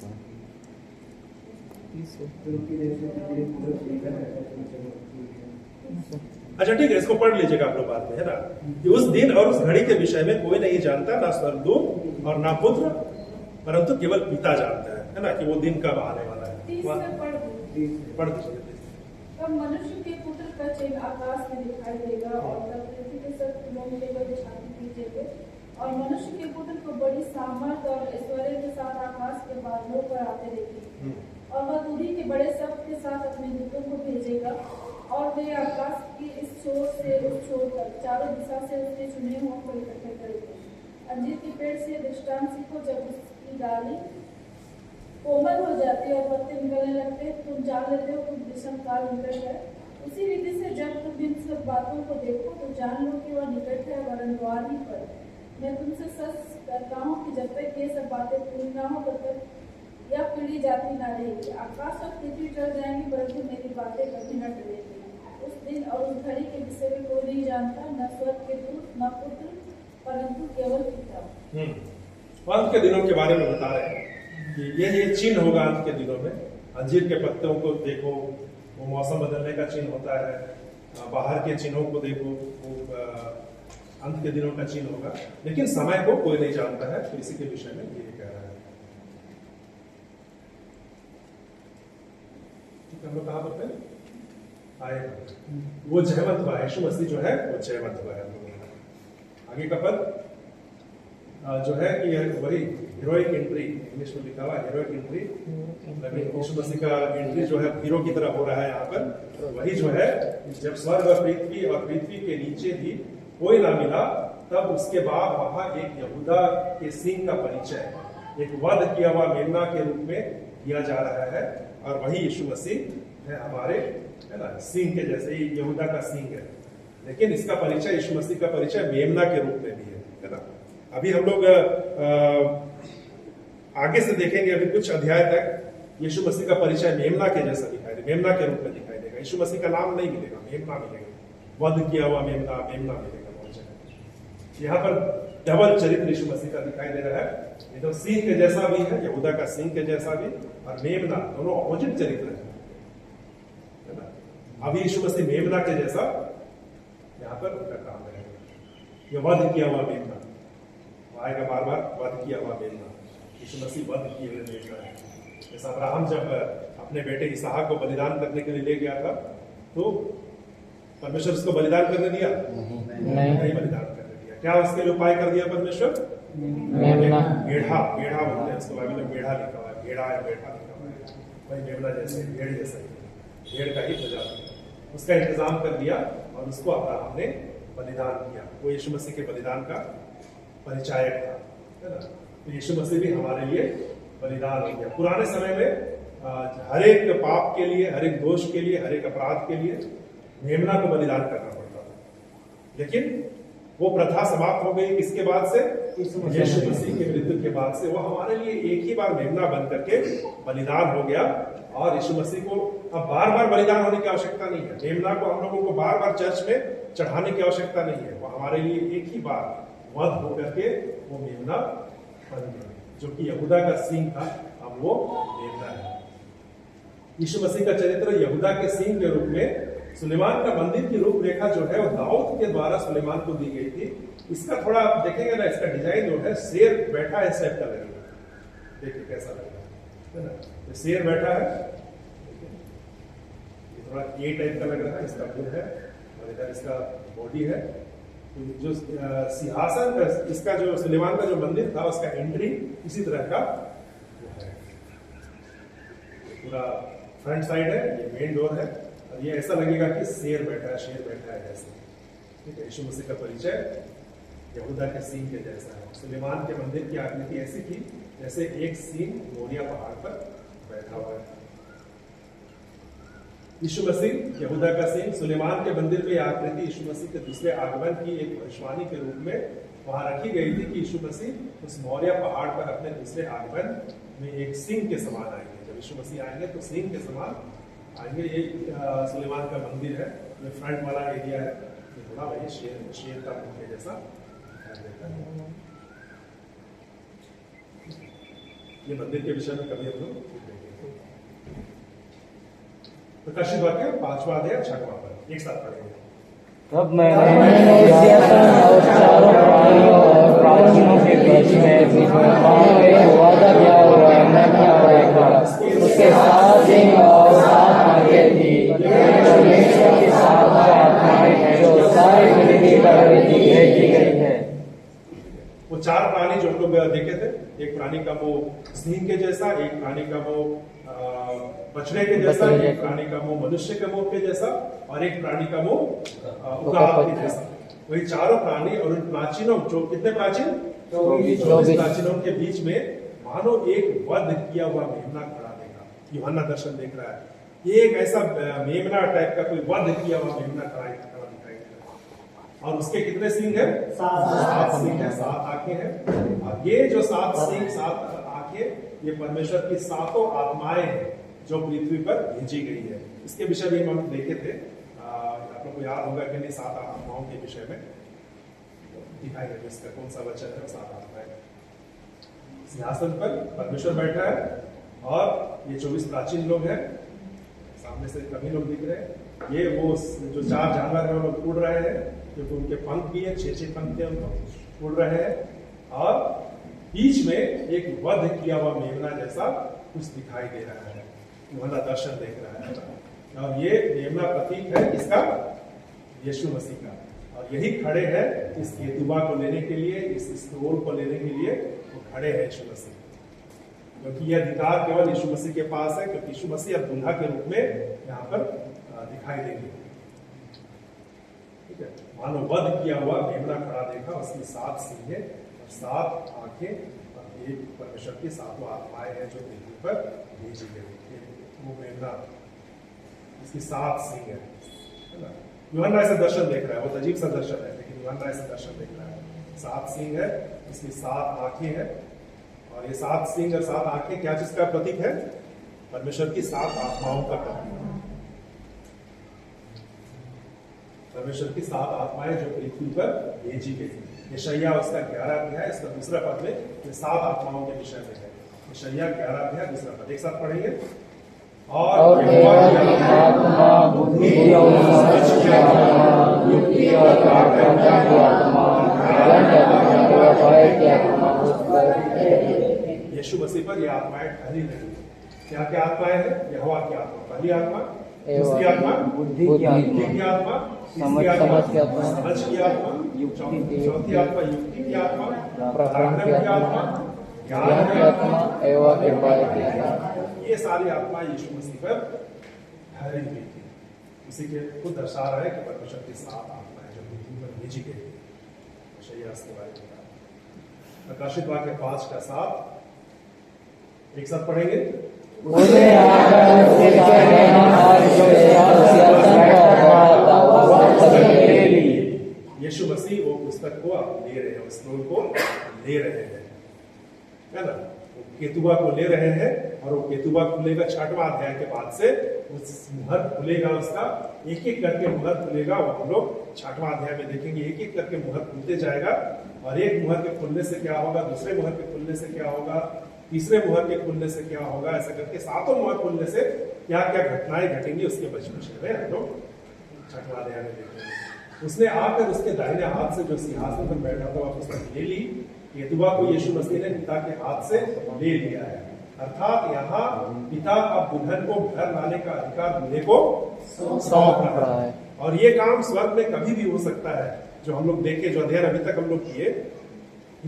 अच्छा ठीक है, इसको पढ़ लीजिएगा आप लोग बाद में, है ना। कि उस दिन और उस घड़ी के विषय में कोई नहीं जानता, ना स्वर्गदूत और ना पुत्र, परंतु केवल पिता जानता है ना, कि वो दिन कब आने वाला है। पढ़ दीजिए। तब मनुष्य के पुत्र का चिन्ह आकाश में दिखाई देगा और तब पृथ्वी के सब लोग केवल छाती कीजिएगा और मनुष्य के पुत्र को बड़ी सामर्थ और ऐश्वर्य के साथ आकाश के बादलों पर आते देखेंगे और वह दूरी के बड़े शब्द के साथ अपने दूतों को भेजेगा और वे आकाश की इस छोर से उस छोर तक चारों दिशा से उसके चुने हुए को इकट्ठे करेंगे। अंजीर के पेड़ से दृष्टांत सीखो, जब उसकी डाली कोमल हो जाती है और पत्ते निकलने लगते हैं, तुम जान लेते हो कि ग्रीष्म काल निकट है। उसी रीति से जब तुम इन सब बातों को देखो तो जान लो कि वह निकट है, वरन द्वार ही पर है। मैं तुमसे सच कहता हूँ कि जब तक ये सब बातें पूरी ना हो तब तक यह पीढ़ी जाती ना रहेगी। आकाश और पृथ्वी टल जाएंगी परंतु मेरी बातें कभी न टलेंगी। उस दिन और उस घड़ी के विषय में कोई नहीं जानता, न स्वर्ग के दूत, न पुत्र, परंतु केवल पिता। अंत के दिनों के बारे में बता रहे हैं कि ये चिन्ह होगा अंत के दिनों में। अंजीर के पत्तों को देखो, वो मौसम बदलने का चिन्ह होता है। बाहर के चिन्हों को देखो, वो अंत के दिनों का चिन्ह होगा। लेकिन समय को कोई नहीं जानता है, तो इसी के विषय में ये कह रहा है। हम लोग कहाँ पर थे? आए वो जयवंत हुआ, यीशु मसीह जो है वो जयवंत हुआ है। आगे का पद जो है कि वही हीरोइक एंट्री, इंग्लिश में लिखा हुआ हीरोइक एंट्री। यीशु मसीह का एंट्री जो है हीरो की तरह हो रहा है यहाँ पर। वही जो है जब स्वर्ग और पृथ्वी के नीचे भी कोई ना मिला, तब उसके बाद वहां एक यहूदा के सिंह का परिचय एक वध किया हुआ मेमना के रूप में किया जा रहा है। और वही यीशु मसीह है हमारे, है ना, सिंह के जैसे ही यहूदा का सिंह है। लेकिन इसका परिचय, यीशु मसीह का परिचय मेमना के रूप में भी है ना। अभी हम लोग आगे से देखेंगे, अभी कुछ अध्याय तक यीशु मसीह का परिचय मेमना के जैसा दिखाई देगा, मेमना के रूप में दिखाई देगा। यीशु मसीह का नाम नहीं मिलेगा, मेमना मिलेगा। वध किया हुआ मेमना मिलेगा बहुत जगह। यहाँ पर डबल चरित्र यीशु मसीह का दिखाई दे रहा है। ये तो सिंह के जैसा भी है, यहूदा का सिंह के जैसा भी, और मेमना, दोनों अपोजिट चरित्र है ना। अभी यीशु मसीह मेमना के जैसा यहाँ पर उनका काम है। ये वध किया हुआ मेमना आएगा, बार बार वध किया हुआ मेमना। यीशु मसीह वध किए हुए मेमना है। जैसा अब्राहम जब अपने बेटे इसहाक को बलिदान करने के लिए ले गया था, तो परमेश्वर उसको बलिदान करने दिया? नहीं बलिदान करने दिया। क्या उसके लिए उपाय कर दिया परमेश्वर? गेढ़ा बोलते हैं उसको, बाइबल में गेढ़ा लिखा हुआ है, गेढ़ा या बेढ़ा लिखा हुआ है। वही मेमना जैसे, भेड़ जैसा ही, भेड़ का ही प्रजाति, उसका इंतजाम कर दिया और उसको अब्राहम ने बलिदान किया। वो यीशु मसीह के बलिदान का परिचायक था, है ना। तो यीशु मसीह भी हमारे लिए बलिदान हो गया। पुराने समय में हर एक पाप के लिए, हर एक दोष के लिए, हर एक अपराध के लिए मेमना को बलिदान करना पड़ता था। लेकिन वो प्रथा समाप्त हो गई किसके बाद से? यीशु मसीह के मृत्यु के बाद से। वो हमारे लिए एक ही बार मेमना बन करके बलिदान हो गया और यीशु मसीह को अब बार बार बलिदान होने की आवश्यकता नहीं है। मेमना को हम लोगों को बार बार चर्च में चढ़ाने की आवश्यकता नहीं है। वो हमारे लिए एक ही बार वध होकर के वो मेमना बन गया, जो कि यहूदा का सिंह था, अब वो मेमना है। यीशु मसीह का चरित्र यहूदा के सिंह के रूप में। सुलेमान का मंदिर की रूपरेखा जो है वो दाऊद के द्वारा सुलेमान को दी गई थी। इसका थोड़ा आप देखेंगे ना, इसका डिजाइन जो है शेर बैठा है, इस टाइप का लगेगा। देखिए कैसा लगेगा, है ना। ये शेर बैठा है, ये थोड़ा ये टाइप का लग रहा है, इसका मुंह है और इधर इसका बॉडी है। जो सिंहासन, इसका जो सुलेमान का जो मंदिर था, उसका एंट्री इसी तरह का है। पूरा फ्रंट साइड है, ये मेन डोर है, और ये ऐसा लगेगा कि शेर बैठा है जैसे। ठीक है, यीशु मसीह का परिचय यहूदा के सिंह के जैसा है। सुलेमान के मंदिर की आकृति ऐसी थी जैसे एक सिंह मोरिया पहाड़ पर बैठा हुआ है। यीशु मसीह यहूदा का सिंह सुलेमान के मंदिर में यह आकृति यीशु मसीह के दूसरे आगमन की एक भविष्यवाणी के रूप में वहां रखी गई थी कि यीशु मसीह उस मौर्य पहाड़ पर अपने दूसरे आगमन में एक सिंह के समान आएंगे। जब यीशु मसीह आएंगे तो सिंह के समान आएंगे। ये सुलेमान का मंदिर है, ये फ्रंट वाला एरिया है, ये थोड़ा वही शेर का मुख के जैसा ये मंदिर के विषय में कभी हम लोग देखेंगे। प्रकाशित वाक्य 5वां अध्याय 6वां पद एक साथ पढ़ेंगे। तब मैंने सिंहासन और चारों प्राणियों और प्राचीनों के बीच में मानो एक वादा किया हुआ देखा। उसके 7 सिंह और 7 आंखें थी। परमेश्वर की 7 आत्माएं हैं जो सारी पृथ्वी पर भेजी गई है। वो 4 प्राणी जो हम लोग देखे थे, एक प्राणी का मुंह सिंह के जैसा, एक प्राणी का मुंह बछड़े के जैसा, एक प्राणी का मुंह मनुष्य के मुंह के जैसा और एक प्राणी का मुंह उकाब के जैसा। वही चारों प्राणी और उन प्राचीनों जो कितने प्राचीन 24 प्राचीनों के बीच में मानो एक वध किया हुआ मेमना खड़ा देखा। यूहन्ना दर्शन देख रहा है, एक ऐसा मेमना टाइप का कोई वध किया हुआ मेमना खड़ा दिखाई दे रहा। और उसके कितने सिंह है? 7 सिंह है, 7 आंखें हैं। और ये जो 7 सिंह 7 आंखें ये परमेश्वर की 7 आत्माएं हैं जो पृथ्वी पर भेजी गई है। इसके विषय में हम देखे थे, आप लोग को याद होगा कि नहीं, 7 आत्माओं के विषय में दिखाई गई। इसका कौन सा वचन है? 7 आत्माएं। सिंहासन पर परमेश्वर बैठा है और ये 24 प्राचीन लोग हैं, सामने से कभी लोग दिख रहे हैं। ये वो जो 4 जानवर है वो लोग उड़ रहे हैं, क्योंकि उनके पंख भी है, 6 पंख थे, उनको उड़ रहे हैं। और बीच में एक वध किया हुआ मेमना जैसा कुछ दिखाई दे रहा है, यूहन्ना दर्शन देख रहा है। और ये मेमना प्रतीक है किसका? यीशु मसीह का। और यही खड़े हैं इस केतुबा को लेने के लिए, इस स्क्रोल को लेने के लिए वो खड़े हैं यीशु मसीह, क्योंकि यह अधिकार केवल यीशु मसीह के पास है, क्योंकि यीशु मसीह अब दुल्हा के रूप में यहाँ पर दिखाई देंगे। ठीक है, मानो वध किया हुआ मेमना खड़ा देखा, उसकी 7 सींगें और 7 आंखें और एक परमेश्वर की 7 आत्माएं हैं जो पृथ्वी पर भेजी गई। वो मेमना इसकी 7 सींग है ना। यूहन्ना ऐसा दर्शन देख रहा है, बहुत अजीब सा दर्शन है, लेकिन यूहन्ना ऐसा दर्शन देख रहा है। 7 सींग है, इसकी 7 आंखें हैं। और ये 7 सींग और 7 आंखें क्या चीज का प्रतीक है? परमेश्वर की 7 आत्माओं का प्रतीक है। परमेश्वर की 7 आत्माएं जो पृथ्वी पर भेजी गई। यशायाह उसका 11 अध्याय, इसका दूसरा पद में ये 7 आत्माओं के विषय में है। यशायाह 11 अध्याय दूसरा पद एक साथ पढ़ेंगे। और आत्मा बुद्धि और समझ की आत्मा, युक्ति और प्रार्थना की आत्मा, ज्ञान की आत्मा और उपाय की आत्मा उस पर। यीशु मसीह पर ये आत्माएं ठहरी नहीं। क्या क्या आत्माएं हैं? यहोवा की आत्मा पहली आत्मा, दूसरी आत्मा बुद्धि की आत्मा, समझ की आत्मा, समझ की आत्मा, चौथी आत्मा युक्ति की आत्मा, प्रार्थना की आत्मा, ज्ञान की आत्मा एवं उपाय की आत्मा। ये सारी आत्मा यीशु मसीह पर ठहरी हुई थी। उसी के खुद दर्शा रहा है कि परमेश्वर की 7 आत्माएं जो पृथ्वी पर भेजी गई थी। के बारे में प्रकाशित वाक्य 5 का 7 एक साथ पढ़ेंगे। यीशु मसीह वो पुस्तक को आप ले रहे हैं, उस स्क्रोल को ले रहे हैं, है ना। केतुबा को ले रहे हैं और वो केतुबा खुलेगा 6वां अध्याय के बाद से उस मुहर खुलेगा, उसका एक एक करके मुहर खुलेगा। वो हम लोग 6वां अध्याय में देखेंगे, एक एक करके मुहर खुलते जाएगा और एक मुहर के खुलने से क्या होगा, दूसरे मुहर के खुलने से क्या होगा, तीसरे मुहर के खुलने से क्या होगा, ऐसा करके 7 मुहर खुलने से क्या क्या घटनाएं घटेंगी उसके विषय में हम लोग 6वां अध्याय में देखेंगे। उसने आकर उसके दाहिने हाथ से जो सिंहासन पर बैठा था पुस्तक ले ली। केतुबा को यीशु मसीह ने पिता के हाथ से ले लिया है, अर्थात यहाँ पिता अब दुल्हन को घर लाने का अधिकार दूल्हे को सौंप रहा है। और ये काम स्वर्ग में कभी भी हो सकता है, जो हम लोग देखे, जो अध्ययन अभी तक हम लोग किए।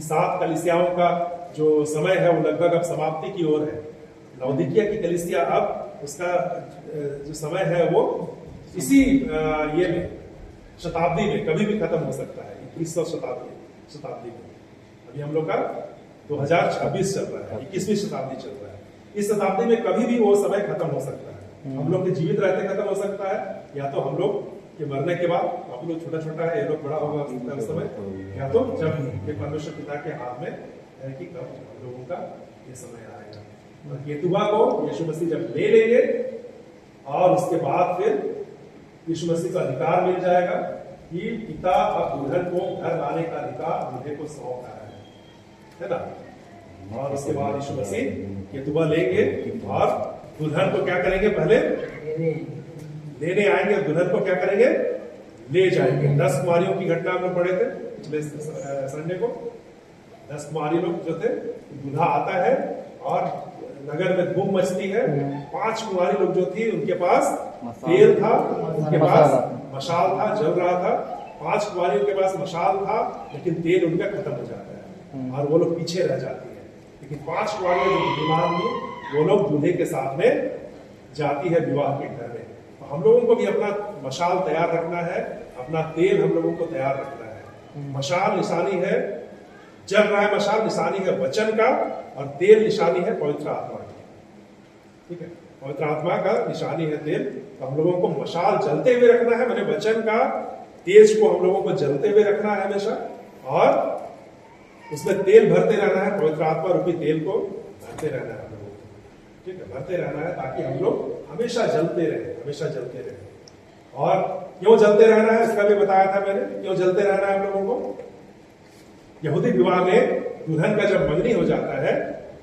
7 कलीसियाओं का जो समय है वो लगभग अब समाप्ति की ओर है। लौदीकिया की कलीसिया अब उसका जो समय है वो इसी ये में शताब्दी में कभी भी खत्म हो सकता है, 21वीं शताब्दी में। अभी हम लोग का 2026 चल रहा है, 21वीं शताब्दी चल रहा है। इस शताब्दी में कभी भी वो समय खत्म हो सकता है। हम लोग के जीवित रहते खत्म हो सकता है, या तो हम लोग के मरने के बाद, आप लोग छोटा छोटा है, ये लोग बड़ा होगा उस समय, या तो जब ये परमेश्वर पिता के हाथ में है कि कब हम लोगों का ये समय आएगा। और केतुआ को यीशु मसीह जब ले लेंगे और उसके बाद फिर यीशु मसीह का अधिकार मिल जाएगा कि पिता अब दुल्हन को घर लाने का अधिकार दूल्हे को सौंप रहा है ना। और उसके बाद यीशु मसीह केतुआ लेंगे और दुल्हन को क्या करेंगे, पहले लेने आएंगे, दुल्हन को क्या करेंगे, ले जाएंगे। 10 कुमारियों की घटना हम लोग पढ़े थे पिछले संडे को। 10 कुमारी लोग जो थे, दूल्हा आता है और नगर में धूम मचती है। 5 कुमारी लोग जो थी उनके पास तेल था, उनके पास मशाल था, जल रहा था। 5 कुमारियों के पास मशाल था लेकिन तेल उनका खत्म हो जाता है और वो लोग पीछे रह जाती है। लेकिन 5 कुमारियां जो बुद्धिमान थी वो लोग दूल्हे के साथ में जाती है विवाह के घर में। तो हम लोगों को भी अपना मशाल तैयार रखना है, अपना तेल हम लोगों को तैयार रखना है। मशाल निशानी है, जल रहा है मशाल, निशानी है वचन का, और तेल निशानी है पवित्र आत्मा की। ठीक है, पवित्र आत्मा का निशानी है तेल। तो हम लोगों को मशाल जलते हुए रखना है, मैंने वचन का तेज को हम लोगों को जलते हुए रखना है हमेशा, और उसमें तेल भरते रहना है, पवित्र आत्मा रूपी तेल को भरते रहना है हम लोगों को। ठीक है, भरते रहना है ताकि हम लोग हमेशा जलते रहे, हमेशा जलते रहे। और क्यों जलते रहना है इसका भी बताया था मैंने, क्यों जलते रहना है हम लोगों को। यहूदी विवाह में दुल्हन का जब मंगनी हो जाता है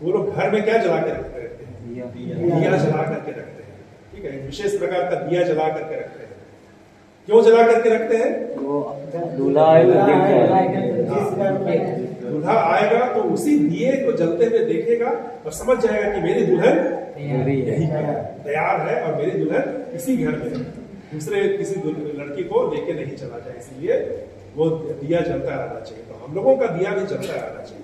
वो लोग घर में क्या जला के रखते हैं, दिया जला करके रखते हैं। ठीक है, एक विशेष प्रकार का दिया जला करके रखते हैं। क्यों जला करके रखते हैं, दूल्हा आएगा तो उसी दिए को जलते हुए देखेगा और समझ जाएगा कि मेरी दुल्हन यही तैयार है और मेरी दुल्हन इसी घर में है, दूसरे किसी लड़की को लेके नहीं चला जाए। इसलिए वो दिया जलता रहना चाहिए। तो हम लोगों का दिया भी जलता रहना चाहिए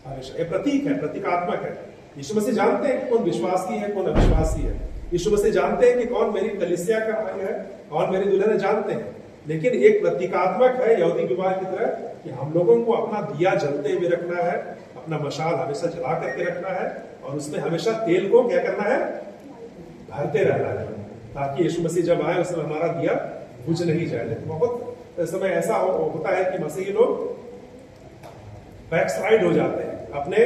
हमेशा। ये प्रतीक है, प्रतीकात्मक है। यीशु मसीह जानते हैं कि कौन विश्वासी है, कौन अविश्वासी है। यीशु मसीह जानते हैं कि कौन मेरी कलीसिया का अंग है, कौन मेरी दुल्हन है, जानते हैं। लेकिन एक प्रतीकात्मक है यहूदी विवाह की तरह कि हम लोगों को अपना दिया जलते हुए रखना है, अपना मशाल हमेशा जला करके रखना है, और उसमें हमेशा तेल को क्या करना है, भरते रहना है, ताकि यीशु मसीह जब आए उसमें हमारा दिया बुझ नहीं जाए। बहुत समय ऐसा होता है कि मसीही लोग बैकस्लाइड हो जाते हैं, अपने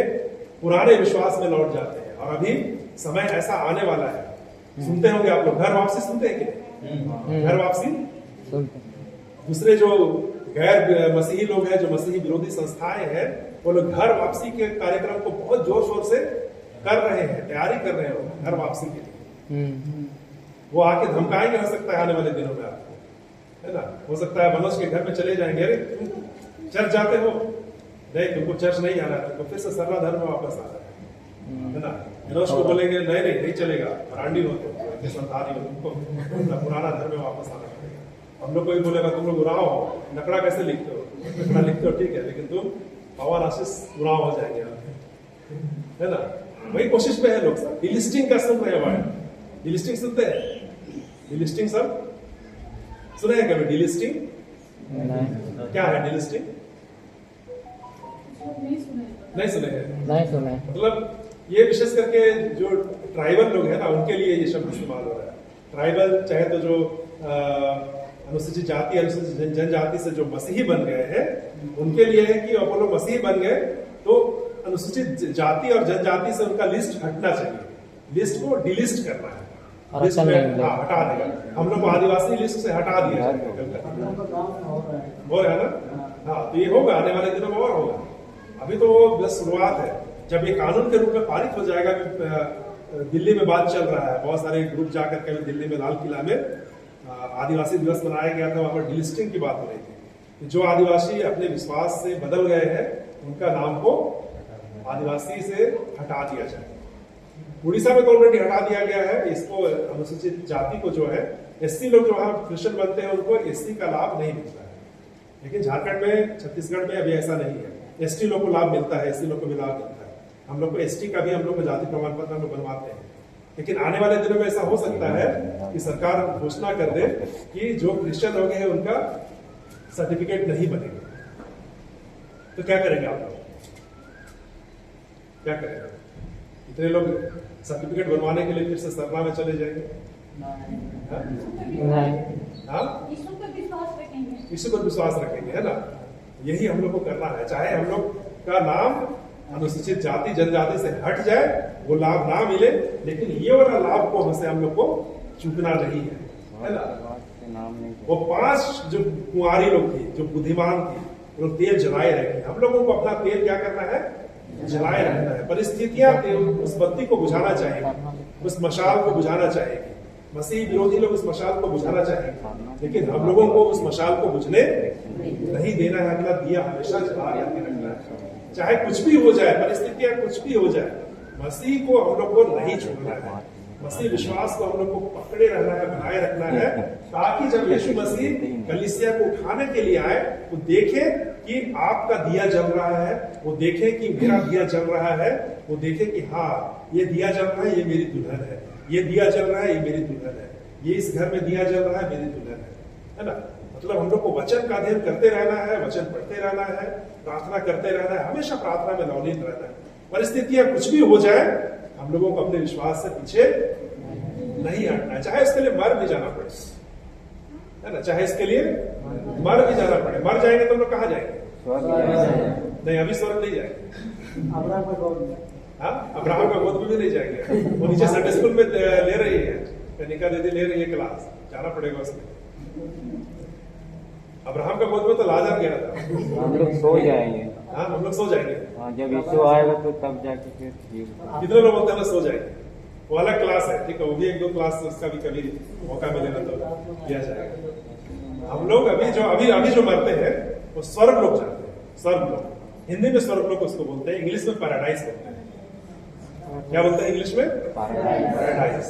पुराने विश्वास में लौट जाते हैं। और अभी समय ऐसा आने वाला है, सुनते होंगे आप लोग, घर वापसी सुनते हैं कि घर वापसी। दूसरे जो गैर मसीही लोग हैं, जो मसीही विरोधी संस्थाएं हैं, वो लोग घर वापसी के कार्यक्रम को बहुत जोर शोर से कर रहे हैं, तैयारी कर रहे हैं घर वापसी के लिए। वो आके धमकाएंगे, हो सकता है आने वाले दिनों में आपको, है ना। हो सकता है मनोज के घर में चले जाएंगे, अरे तुम चर्च जाते हो, नहीं तुमको चर्च नहीं आना, तुमको फिर से सरला धर्म में वापस आना है ना। मनोज को बोलेंगे नहीं चलेगा, रांडी हो तो संतानी हो, तुमको पुराना धर्म में वापस आना पड़ेगा। हम लोग को भी बोलेगा तुम लोग उराव हो, नकड़ा कैसे लिखते हो, नकड़ा लिखते हो ठीक है, लेकिन तुम पवन आशीष उराव हो जाएंगे, है ना। वही कोशिश में है लोग सब। डिलिस्टिंग का सुन रहे हैं, डिलिस्टिंग सुनते हैं, डिलिस्टिंग सब सुने हैं कभी? डिलिस्टिंग क्या है? डिलिस्टिंग नहीं सुने। मतलब ये विशेष करके जो ट्राइबल लोग हैं ना, उनके लिए ये शब्द इस्तेमाल हो रहा है। ट्राइबल चाहे तो जो अनुसूचित जाति, अनुसूचित जनजाति से जो मसीही बन गए हैं, उनके लिए है कि वो लोग मसीही बन गए तो अनुसूचित जाति और जनजाति से उनका लिस्ट हटना चाहिए, लिस्ट को डिलिस्ट करना है, लिस्ट में हटा देगा। हम लोग को आदिवासी लिस्ट से हटा दिया हो रहा है ना। हाँ, तो ये होगा आने वाले दिनों में और होगा। अभी तो बस शुरुआत है। जब ये कानून के रूप में पारित हो जाएगा, दिल्ली में बात चल रहा है, बहुत सारे ग्रुप जाकर के दिल्ली में लाल किला में आदिवासी दिवस मनाया गया था, वहां पर डिलिस्टिंग की बात हो रही थी। जो आदिवासी अपने विश्वास से बदल गए हैं, उनका नाम को आदिवासी से हटा दिया जाए। उड़ीसा में तो ऑलरेडी हटा दिया गया है। इसको अनुसूचित जाति को जो है, एससी लोग जो वहां क्रिश्चियन बनते हैं उनको एससी का लाभ नहीं मिलता है। लेकिन झारखंड में, छत्तीसगढ़ में अभी ऐसा नहीं है। एसटी लोग को लाभ मिलता है, एससी लोग को भी लाभ मिलता है। हम लोग को एसटी का भी हम लोग को जाति प्रमाण पत्र हम लोग बनवाते हैं। लेकिन आने वाले दिनों में ऐसा हो सकता है कि सरकार घोषणा कर दे कि जो क्रिश्चियन लोग हैं उनका सर्टिफिकेट नहीं बनेगा। तो क्या करेंगे आप लोग? क्या करेंगे? इतने लोग सर्टिफिकेट बनवाने के लिए फिर से सरना में चले जाएंगे, नहीं। हाँ, यीशु पर विश्वास रखेंगे। यीशु पर विश्वास रखेंगे, है ना। यही हम लोग को करना है। चाहे हम लोग का नाम अनुसूचित जाति जनजाति से हट जाए, वो लाभ ना मिले, लेकिन ये वाला लाभ को हमसे हम लोग को चूकना नहीं है ना। वो 5 जो कुंवारी लोग थी, जो बुद्धिमान थी, वो तेल जलाए रहे। हम लोगों को अपना तेल क्या करना है? जलाए रखना है। परिस्थितियां उस बत्ती को बुझाना चाहिए, उस मशाल को बुझाना चाहिए। मसीह विरोधी लोग उस मशाल को बुझाना चाहिए, लेकिन हम लोगों को उस मशाल को बुझने नहीं देना है। अपना दिया हमेशा जला करके रखना है, चाहे कुछ भी हो जाए, परिस्थितियां कुछ भी हो जाए, मसीह को हम लोग को नहीं छोड़ना है। मसीह विश्वास को हम लोग को पकड़े रहना है, बनाए रखना है, ताकि जब यीशु मसीह कलीसिया को उठाने के लिए आए, वो देखे कि आपका दिया जल रहा है, वो देखे कि मेरा दिया जल रहा है, वो देखे कि हाँ, ये दिया जल रहा है, ये मेरी दुल्हन है, ये दिया जल रहा है, ये मेरी दुल्हन है, ये इस घर में दिया जल रहा है, मेरी दुल्हन है ना। मतलब हम लोग को वचन का अध्ययन करते रहना है, वचन पढ़ते रहना है, प्रार्थना करते रहना है, हमेशा प्रार्थना में नवनीत रहना है। परिस्थितियां कुछ भी हो जाए, हम लोगों को अपने विश्वास से पीछे नहीं हटना है, चाहे इसके लिए मर भी जाना पड़े, है ना। चाहे इसके लिए मर भी जाना पड़े। मर जाएंगे तो हम लोग कहाँ जाएंगे? नहीं, अभी स्वर्ग नहीं जाएंगे। हाँ, अब्राहम का गोद में भी नहीं जाएंगे। वो नीचे संडे स्कूल में ले रही है, कनिका दीदी ले रही है क्लास, जाना पड़ेगा उसमें। अब्राहम का गोद में तो लाजर गया था। हम लोग सो जाएंगे। हाँ, हम लोग सो जाएंगे। हाँ, जब यीशु आएगा तो तब जाके फिर कितने लोग बोलते हैं सो जाएंगे? वो अलग क्लास है, ठीक है, वो भी 1-2 क्लास उसका भी कभी मौका मिलेगा तो किया जाएगा। हम लोग अभी जो मरते हैं वो स्वर्ग लोग जाते हैं। स्वर्ग लोग, हिंदी में स्वर्ग लोग उसको बोलते हैं, इंग्लिश में पैराडाइज बोलते हैं। क्या बोलते हैं इंग्लिश में? पैराडाइज।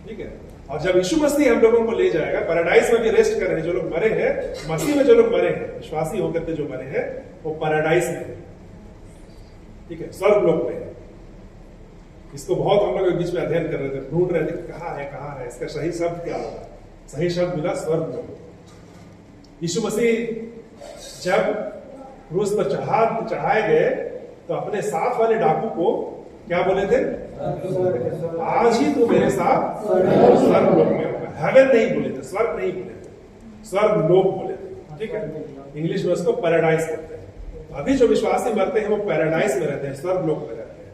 ठीक है। और जब यीशु मसीह हम लोगों को ले जाएगा, पैराडाइज में भी रेस्ट कर रहे हैं जो लोग मरे हैं, मसीह में जो लोग मरे हैं, विश्वासी होकर के जो मरे हैं, वो पैराडाइज में, ठीक है, स्वर्ग लोक में है। इसको बहुत हम लोग बीच में अध्ययन कर रहे थे, ढूंढ रहे थे कहाँ है, इसका सही शब्द क्या होगा। सही शब्द मिला स्वर्ग लोक। यीशु मसीह जब क्रूस पर चढ़ाए गए तो अपने साथ वाले डाकू को क्या बोले थे? आज ही तू मेरे साथ स्वर्ग लोक में होगा। हेवन नहीं बोले थे, स्वर्ग नहीं बोले थे, स्वर्ग लोक बोले थे, ठीक है। इंग्लिश में उसको पैराडाइज कहते हैं। अभी जो विश्वासी मरते हैं वो पैराडाइज में रहते हैं, स्वर्ग लोक में रहते हैं।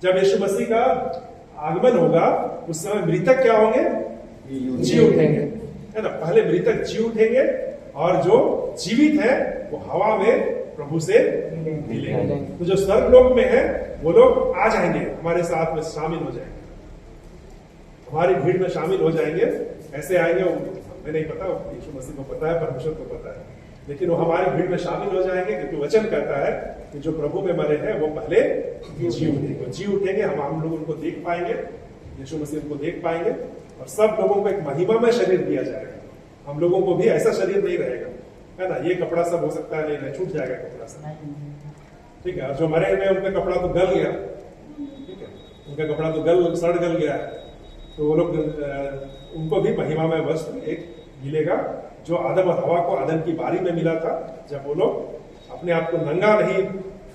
जब यीशु मसीह का आगमन होगा, उस समय मृतक क्या होंगे? जी उठेंगे, है ना। पहले मृतक जी उठेंगे और जो जीवित है वो हवा में प्रभु से मिलेंगे। तो जो स्वर्ग लोक में है वो लोग आ जाएंगे, हमारे साथ में शामिल हो जाएंगे, हमारी भीड़ में शामिल हो जाएंगे। ऐसे आएंगे, हमें नहीं पता, यीशु मसीह को पता है, परमेश्वर को पता है, लेकिन वो हमारी भीड़ में शामिल हो जाएंगे, क्योंकि वचन कहता है कि जो प्रभु में मरे हैं वो पहले जी उठेंगे। हम लोग उनको देख पाएंगे, यीशु मसीह उनको देख पाएंगे, और सब लोगों को एक महिमामय शरीर दिया जाएगा। हम लोगों को भी ऐसा शरीर नहीं रहेगा, है ना। ये कपड़ा सब हो सकता है नहीं, छूट जाएगा कपड़ा सब, ठीक है। और जो मरे हुए उनका कपड़ा तो गल गया, ठीक है, उनका कपड़ा तो सड़ गल गया है, तो वो लोग उनको भी महिमामय वस्त्र एक मिलेगा, जो आदम और हवा को आदम की बारी में मिला था। जब वो लोग अपने आप को नंगा नहीं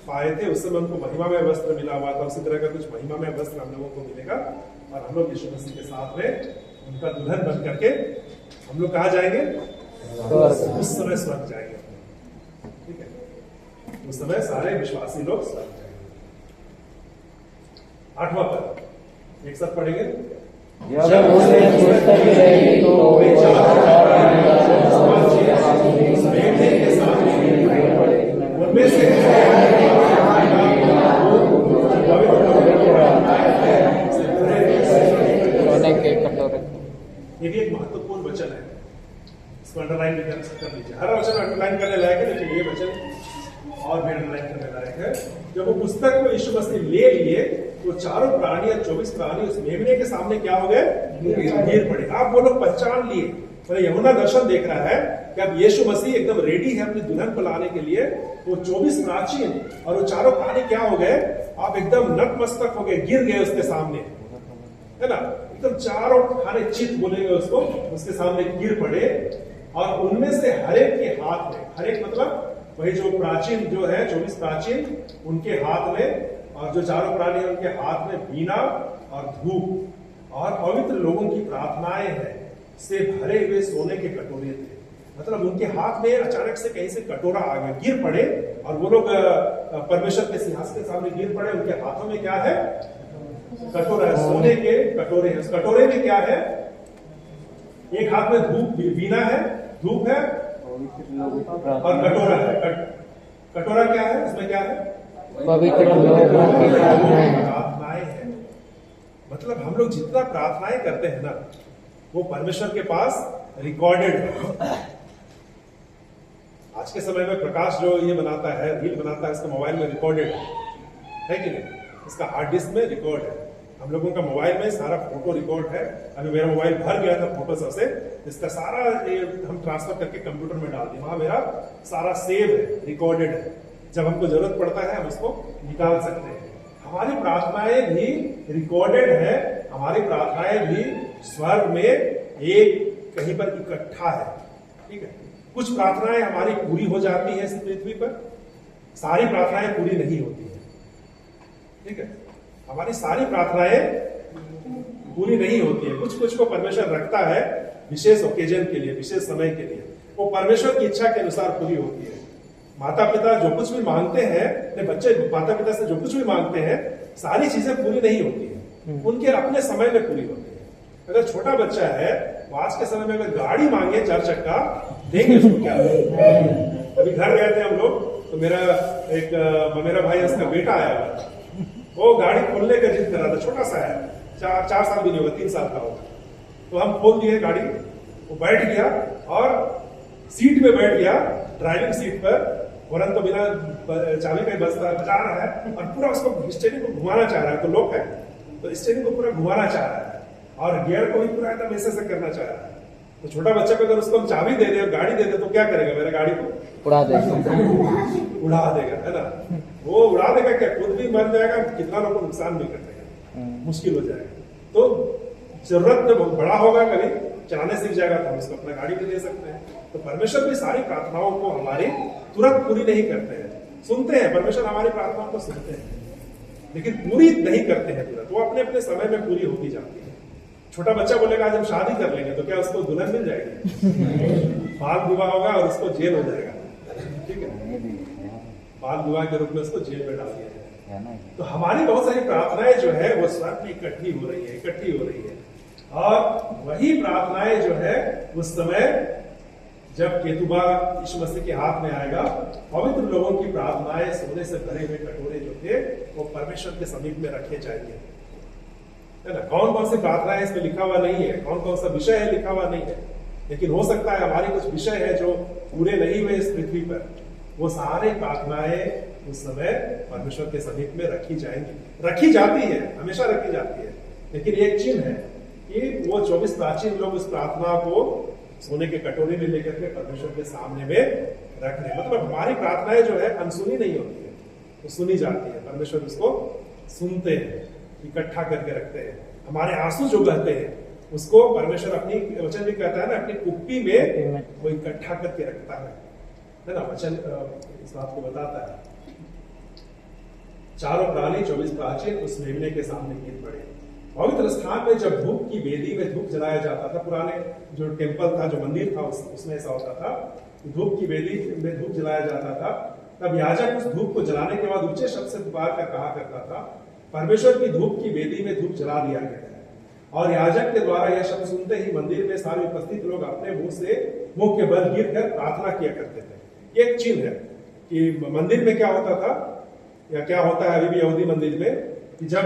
पाए थे, उस समय उनको महिमामय वस्त्र मिला हुआ था। उसी तरह का कुछ महिमामय वस्त्र हम लोगों को मिलेगा, और हम लोग यीशु मसीह के साथ में उनका दुल्हन बन करके हम लोग कहाँ जाएंगे? उस समय स्वर्ग जाएंगे, ठीक है। उस समय सारे विश्वासी लोग स्वर्ग जाएंगे। 8वां पद एक साथ पढ़ेंगे। जब उसे पुस्तक रहेगी तो उनमें से ये भी एक महत्वपूर्ण वचन है, इसको अंडरलाइन भी कर लीजिए। हर वचन अंडरलाइन करने लायक है, लेकिन ये वचन और भी अंडरलाइन करने लायक है। जब वो पुस्तक को यीशु मसीह ले लिए तो चारों प्राणी या 24 प्राणी उस मेमने के सामने क्या हो गए? गिर पड़े। आप वो लोग पहचान लिए, तो यूहन्ना दर्शन देख रहा है कि अब यीशु मसीह एकदम रेडी है अपनी दुल्हन को लाने के लिए। वो 24 प्राचीन और वो चारों प्राणी क्या हो गए? आप एकदम नतमस्तक हो गए, गिर गए उसके सामने, है ना। एकदम चारों खाने चित बोलेंगे उसको, उसके सामने गिर पड़े। और उनमें से हरेक के हाथ में, हरेक मतलब वही जो प्राचीन जो है 24 प्राचीन, उनके हाथ में, और जो चारों प्राणी उनके हाथ में वीणा और धूप और पवित्र लोगों की प्रार्थनाएं हैं से भरे हुए सोने के कटोरे थे। मतलब उनके हाथ में अचानक से कहीं से कटोरा आ गया, गिर पड़े, और वो लोग परमेश्वर के सिंहासन के सामने गिर पड़े। उनके हाथों में क्या है? कटोरा है, सोने के कटोरे हैं। उस कटोरे में क्या है? एक हाथ में धूप, वीणा है, धूप है, और कटोरा है। कटोरा क्या है? उसमें क्या है? पवित्र लोगों की प्रार्थनाएं हैं। मतलब हम लोग जितना प्रार्थनाएं करते हैं ना, वो परमेश्वर के पास रिकॉर्डेड है। आज के समय में प्रकाश जो ये बनाता है, रील बनाता है, इसका मोबाइल में रिकॉर्डेड है कि नहीं? इसका हार्ड डिस्क में रिकॉर्ड है। हम लोगों का मोबाइल में सारा फोटो रिकॉर्ड है। अभी मेरा मोबाइल भर गया था फोटो सबसे, इसका सारा हम ट्रांसफर करके कंप्यूटर में डाल दिए। वहां मेरा सारा सेव है, रिकॉर्डेड है। जब हमको जरूरत पड़ता है हम उसको निकाल सकते हैं। हमारी प्रार्थनाएं भी रिकॉर्डेड है, हमारी प्रार्थनाएं भी स्वर्ग में एक कहीं पर इकट्ठा है। ठीक है, कुछ प्रार्थनाएं हमारी पूरी हो जाती है इस पृथ्वी पर, सारी प्रार्थनाएं पूरी नहीं होती है। ठीक है, हमारी सारी प्रार्थनाएं पूरी नहीं होती है। कुछ कुछ को परमेश्वर रखता है विशेष ओकेजन के लिए, विशेष समय के लिए। वो परमेश्वर की इच्छा के अनुसार पूरी होती है। माता पिता जो कुछ भी मांगते हैं, अपने बच्चे माता पिता से जो कुछ भी मांगते हैं, सारी चीजें पूरी नहीं होती है, उनके अपने समय में पूरी होती है। अगर छोटा बच्चा है, वो आज के समय में अगर गाड़ी मांगे 4 चक्का, देंगे उसको क्या? अभी घर गए थे हम लोग, तो मेरा भाई, उसका बेटा आया हुआ, वो गाड़ी खोलने का जिद कर रहा था। छोटा सा है, 4 साल भी नहीं होगा, 3 साल का होगा। तो हम खोल दिए गाड़ी, वो बैठ गया और सीट में बैठ गया, ड्राइविंग सीट पर। फौरन तो बिना चाबी का बजा रहा है, और पूरा उसको स्टीयरिंग को घुमाना चाह रहा है। तो लोग है, तो स्टीयरिंग को पूरा घुमाना चाह रहा है, और गियर को भी पूरा एकदम ऐसे से करना चाह रहा है। तो छोटा बच्चा को अगर उसको हम चाबी दे दे और गाड़ी दे दे, तो क्या करेगा? मेरा गाड़ी को उड़ा देगा, है ना? वो उड़ा देगा क्या? खुद भी मर जाएगा, कितना लोगों को नुकसान भी कर देगा, मुश्किल हो जाएगा। तो जरूरत जब बड़ा होगा, कभी चलाने सीख जाएगा, तो हम उसको अपना गाड़ी भी दे सकते हैं। तो परमेश्वर भी सारी प्रार्थनाओं को हमारी तुरंत पूरी नहीं करते हैं। सुनते हैं, परमेश्वर हमारी प्रार्थनाओं को सुनते हैं, लेकिन पूरी नहीं करते हैं तुरंत। वो अपने अपने समय में पूरी होती जाती है। छोटा बच्चा बोलेगा आज हम शादी कर लेंगे, तो क्या उसको दुल्हन मिल जाएगी? बाल विवाह होगा और उसको जेल हो जाएगा। ठीक है, बाल विवाह के रूप में उसको जेल में डाल दिया जाएगा। तो हमारी बहुत सारी प्रार्थनाएं जो है वो स्वर्ग में इकट्ठी हो रही है। और वही प्रार्थनाएं जो है उस समय जब केतुबा यीशु मसीह के हाथ में आएगा, पवित्र लोगों की प्रार्थनाएं सोने से भरे हुए कटोरे जो थे वो परमेश्वर के समीप में रखे जाएंगे, है ना? कौन कौन सी प्रार्थनाएं इसमें लिखा हुआ नहीं है, कौन कौन सा विषय है लिखा हुआ नहीं है, लेकिन हो सकता है हमारी कुछ विषय है जो पूरे नहीं हुए इस पृथ्वी पर। वो सारे प्रार्थनाएं उस समय परमेश्वर के समीप में रखी जाएंगी, रखी जाती है, हमेशा रखी जाती है। लेकिन एक चिन्ह है कि वो 24 प्राचीन लोग उस प्रार्थना को सोने के कटोरे में लेकर के परमेश्वर के सामने में रख रहे। मतलब हमारी प्रार्थनाएं जो है अनसुनी नहीं होती है, वो सुनी जाती है। परमेश्वर उसको सुनते हैं, इकट्ठा करके रखते हैं। हमारे आंसू जो बहते हैं उसको परमेश्वर अपनी, वचन भी कहता है ना, अपनी कुप्पी में वो इकट्ठा करके रखता है ना? वचन इस बात को बताता है। चारों प्राणी 24 प्राचीन उस मेमने के सामने गिर पड़े। पवित्र स्थान में जब धूप की वेदी में धूप जलाया जाता था, पुराने जो टेम्पल था, जो मंदिर था, उसमें ऐसा होता था, धूप की वेदी में धूप जलाया जाता था। तब याजक उस धूप को जलाने के बाद ऊंचे शब्द से पुकार कर कहा करता था, परमेश्वर की धूप की वेदी में धूप जला दिया गया है। और याजक के द्वारा यह शब्द सुनते ही मंदिर में सारे उपस्थित लोग अपने मुंह के बल गिर कर प्रार्थना किया करते थे। ये एक चिन्ह है कि मंदिर में क्या होता था, या क्या होता है अभी भी यहूदी मंदिर में, कि जब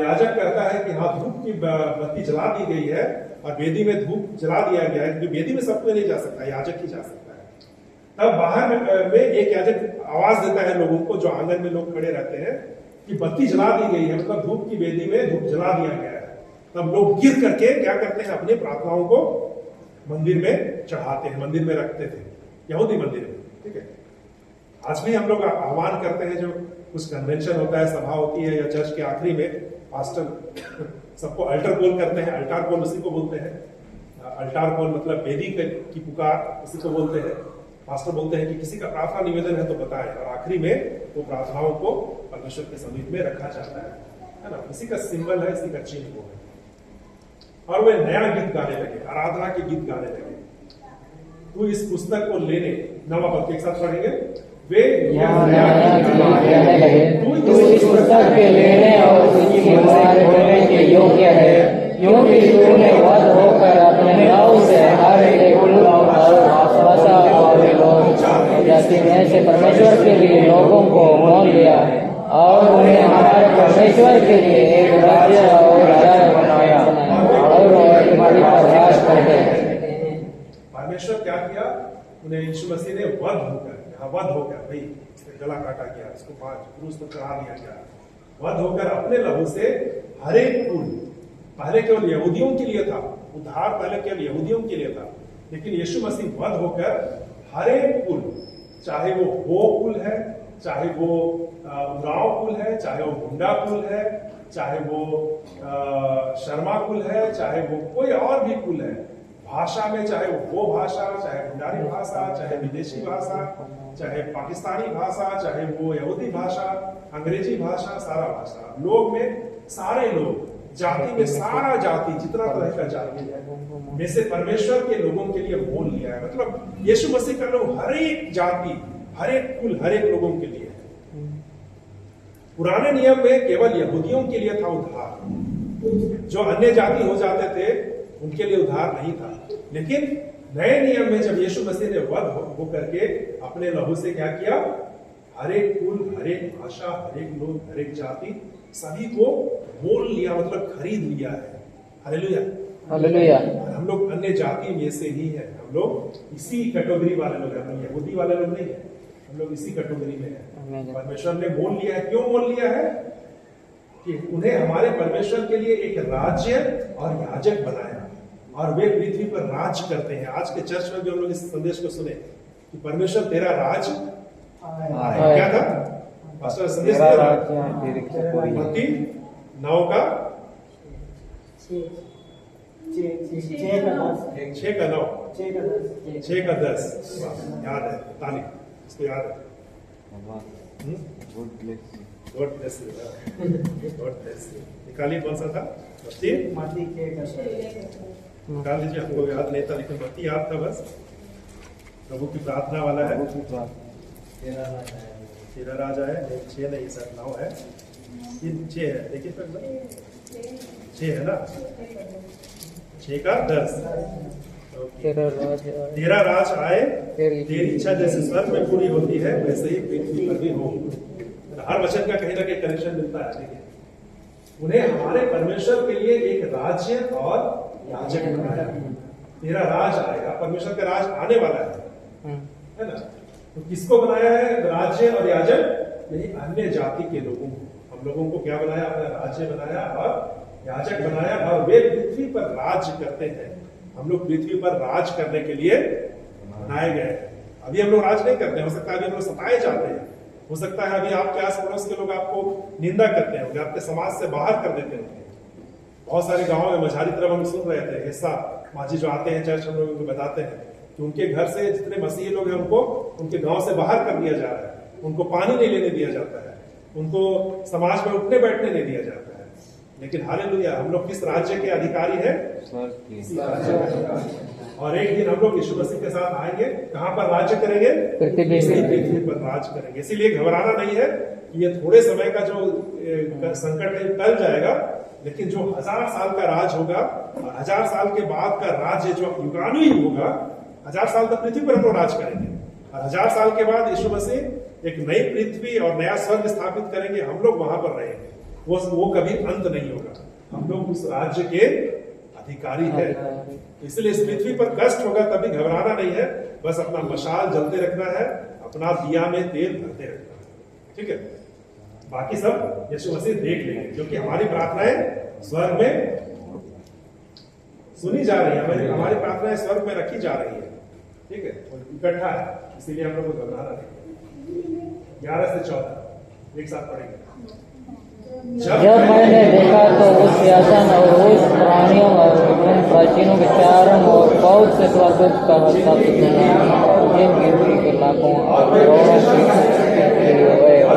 याजक कहता है कि हाँ धूप की बत्ती जला दी गई है और वेदी में धूप जला दिया गया है, क्योंकि वेदी में सब कोई नहीं जा सकता, याजक ही जा सकता है। तब बाहर में एक याजक आवाज देता है लोगों को, जो आंगन में लोग खड़े रहते हैं, कि बत्ती जला दी गई है, मतलब धूप की वेदी में धूप जला दिया गया है। तब लोग गिर करके क्या करते हैं, अपनी प्रार्थनाओं को मंदिर में चढ़ाते हैं, मंदिर में रखते थे, यहूदी मंदिर में। ठीक है, आज भी हम लोग आह्वान करते हैं, जो कुछ कन्वेंशन होता है, सभा होती है, या चर्च के आखिरी में पास्टर सबको अल्टर कॉल करते हैं। अल्टार कॉल उसी को बोलते हैं, अल्टार कॉल मतलब वेदी की पुकार, उसी को बोलते हैं। पास्टर बोलते हैं कि किसी का प्रार्थना निवेदन है तो बताएं, और आखिरी में वो प्रार्थनाओं को परमेश्वर के समीप में रखा जाता है ना? इसी का सिंबल है, इसी का चिन्ह वो है। और वे नया गीत गाने लगे, आराधना के गीत गाने लगे। तू इस पुस्तक को लेने, 9वां पद एक साथ पढ़ेंगे। वे यहाँ नया कहने लगे, तू इस पुस्तक के लेने और उसकी कीमत देने के योग्य है, क्योंकि तूने वध होकर अपने नाव से हर एक कुल और भाषा वाले लोग जाति में से परमेश्वर के लिए लोगों को मोल लिया और उन्हें हमारे परमेश्वर के लिए एक राज्य और राजा बनाया और तुम्हारी पर राज करते। परमेश्वर क्या किया? उन्हें यीशु मसीह ने वध होकर, वध होकर, भाई गला काटा गया, इसको क्रूस पर चढ़ा दिया गया, वध होकर अपने लहू से हर एक कुल, पहले केवल यहूदियों के लिए था उद्धार, पहले केवल यहूदियों के लिए था, लेकिन यीशु मसीह वध होकर हर एक कुल, चाहे वो हो कुल है, चाहे वो उराव कुल है, चाहे वो मुंडा कुल है, चाहे वो शर्मा कुल है, चाहे वो कोई और भी कुल है, भाषा में चाहे वो भाषा, चाहे भंडारी भाषा, चाहे विदेशी भाषा, चाहे पाकिस्तानी भाषा, चाहे वो यहूदी भाषा, अंग्रेजी भाषा, सारा भाषा, लोग में सारे लोग, जाति में सारा जाति, जितना तरह का जाति है में से परमेश्वर के लोगों के लिए मोल लिया है। मतलब यीशु मसीह का लोग हर एक जाति, हर एक कुल, हर एक लोगों के लिए है। पुराने नियम में केवल यहूदियों के लिए था उद्धार, जो अन्य जाति हो जाते थे उनके लिए उद्धार नहीं था। लेकिन नए नियम में जब यीशु मसीह ने वध होकर के अपने लहू से क्या किया, हर एक कुल, हर एक भाषा, हर एक लोग, हर एक जाति, सभी को मोल लिया, मतलब खरीद लिया है। Hallelujah, hallelujah. हम लोग अन्य जाति में से ही है, हम लोग इसी कैटेगरी वाले लोग हैं, हम लोग यहूदी वाले लोग नहीं है, हम लोग इसी कैटेगरी में है। परमेश्वर ने मोल लिया है। क्यों मोल लिया है? कि उन्हें हमारे परमेश्वर के लिए एक राज्य और याजक बनाया और वे पृथ्वी पर राज करते हैं। आज के चर्च में भी हम लोग इस संदेश को सुने कि परमेश्वर तेरा राज क्या था? पास्टर संदेश मत्ती 9 का 6 का 9 6 का 10 याद है, ताली इसको याद है। God bless you. निकालिए कौन सा था? मत्ती निकाल लीजिए, हमको याद नहीं था लेकिन मत्ती याद था। बस प्रभु की प्रार्थना वाला है। तेरा राज आए, 6 नहीं सर 9 है, 6 है, देखिए सर 6 है ना, 6 का 10। तेरा राज आए, तेरी इच्छा जैसे स्वर्ग में पूरी होती है वैसे ही पृथ्वी पर भी हो। हर वचन का कहीं ना कहीं कनेक्शन मिलता है। देखिए, उन्हें हमारे परमेश्वर के लिए एक राज्य और याजक बनाया। तेरा राज आएगा, परमेश्वर का राज आने वाला है ना। तो किसको बनाया है राज्य और याजक? यही अन्य जाति के लोगों को। हम लोगों को क्या बनाया? अपना राज्य बनाया और याजक बनाया, और वे पृथ्वी पर राज करते हैं। हम लोग पृथ्वी पर राज करने के लिए बनाए गए हैं। अभी हम लोग राज नहीं करते, हो सकता है अभी हम लोग सताए जाते हैं, हो सकता है अभी आपके आस पड़ोस के लोग आपको निंदा करते होंगे, आपके समाज से बाहर कर देते होंगे। बहुत सारे गांवों में मझारी तरफ हम सुन रहे थे, हिस्सा माजी जो आते हैं चर्च, हम लोगों को बताते हैं कि उनके घर से जितने मसीही लोग हैं उनको उनके गांव से बाहर कर दिया जा रहा है, उनको पानी नहीं लेने दिया जाता है, उनको समाज में उठने बैठने नहीं दिया जाता है। लेकिन हालेलुया, हम लोग किस राज्य के अधिकारी हैं? और एक दिन हम लोग यीशु मसीह के साथ आएंगे, कहां पर राज्य करेंगे? पृथ्वी पर राज करेंगे। इसीलिए घबराना नहीं है कि ये थोड़े समय का जो संकट है टल जाएगा, लेकिन जो 1000 साल का राज होगा और 1000 साल के बाद का राज्य जो युगानुयुग होगा, 1000 साल तक पृथ्वी पर हम लोग राज करेंगे और 1000 साल के बाद यीशु मसीह एक नई पृथ्वी और नया स्वर्ग स्थापित करेंगे, हम लोग वहां पर रहेंगे। वो कभी अंत नहीं होगा। हम लोग उस राज्य के अधिकारी है। इसलिए इस पृथ्वी पर कष्ट होगा तभी घबराना नहीं है, बस अपना मशाल जलते रखना है, अपना दिया में तेल भरते रखना है। ठीक है, बाकी सब यीशु मसीह देख लेंगे, क्योंकि हमारी प्रार्थनाएं स्वर्ग में सुनी जा रही है, हमारी प्रार्थनाएं स्वर्ग में रखी जा रही है। ठीक है, इकट्ठा है, इसीलिए हम लोग को घबराना नहीं। 11 से 14 एक साथ पढ़ेंगे। जब मैंने देखा तो उस सिंहासन और उस प्राणियों और उन प्राचीनों के चारों और बहुत से स्वर्गदूत का स्थापित जिन गिनती के लाखों और करोड़ों की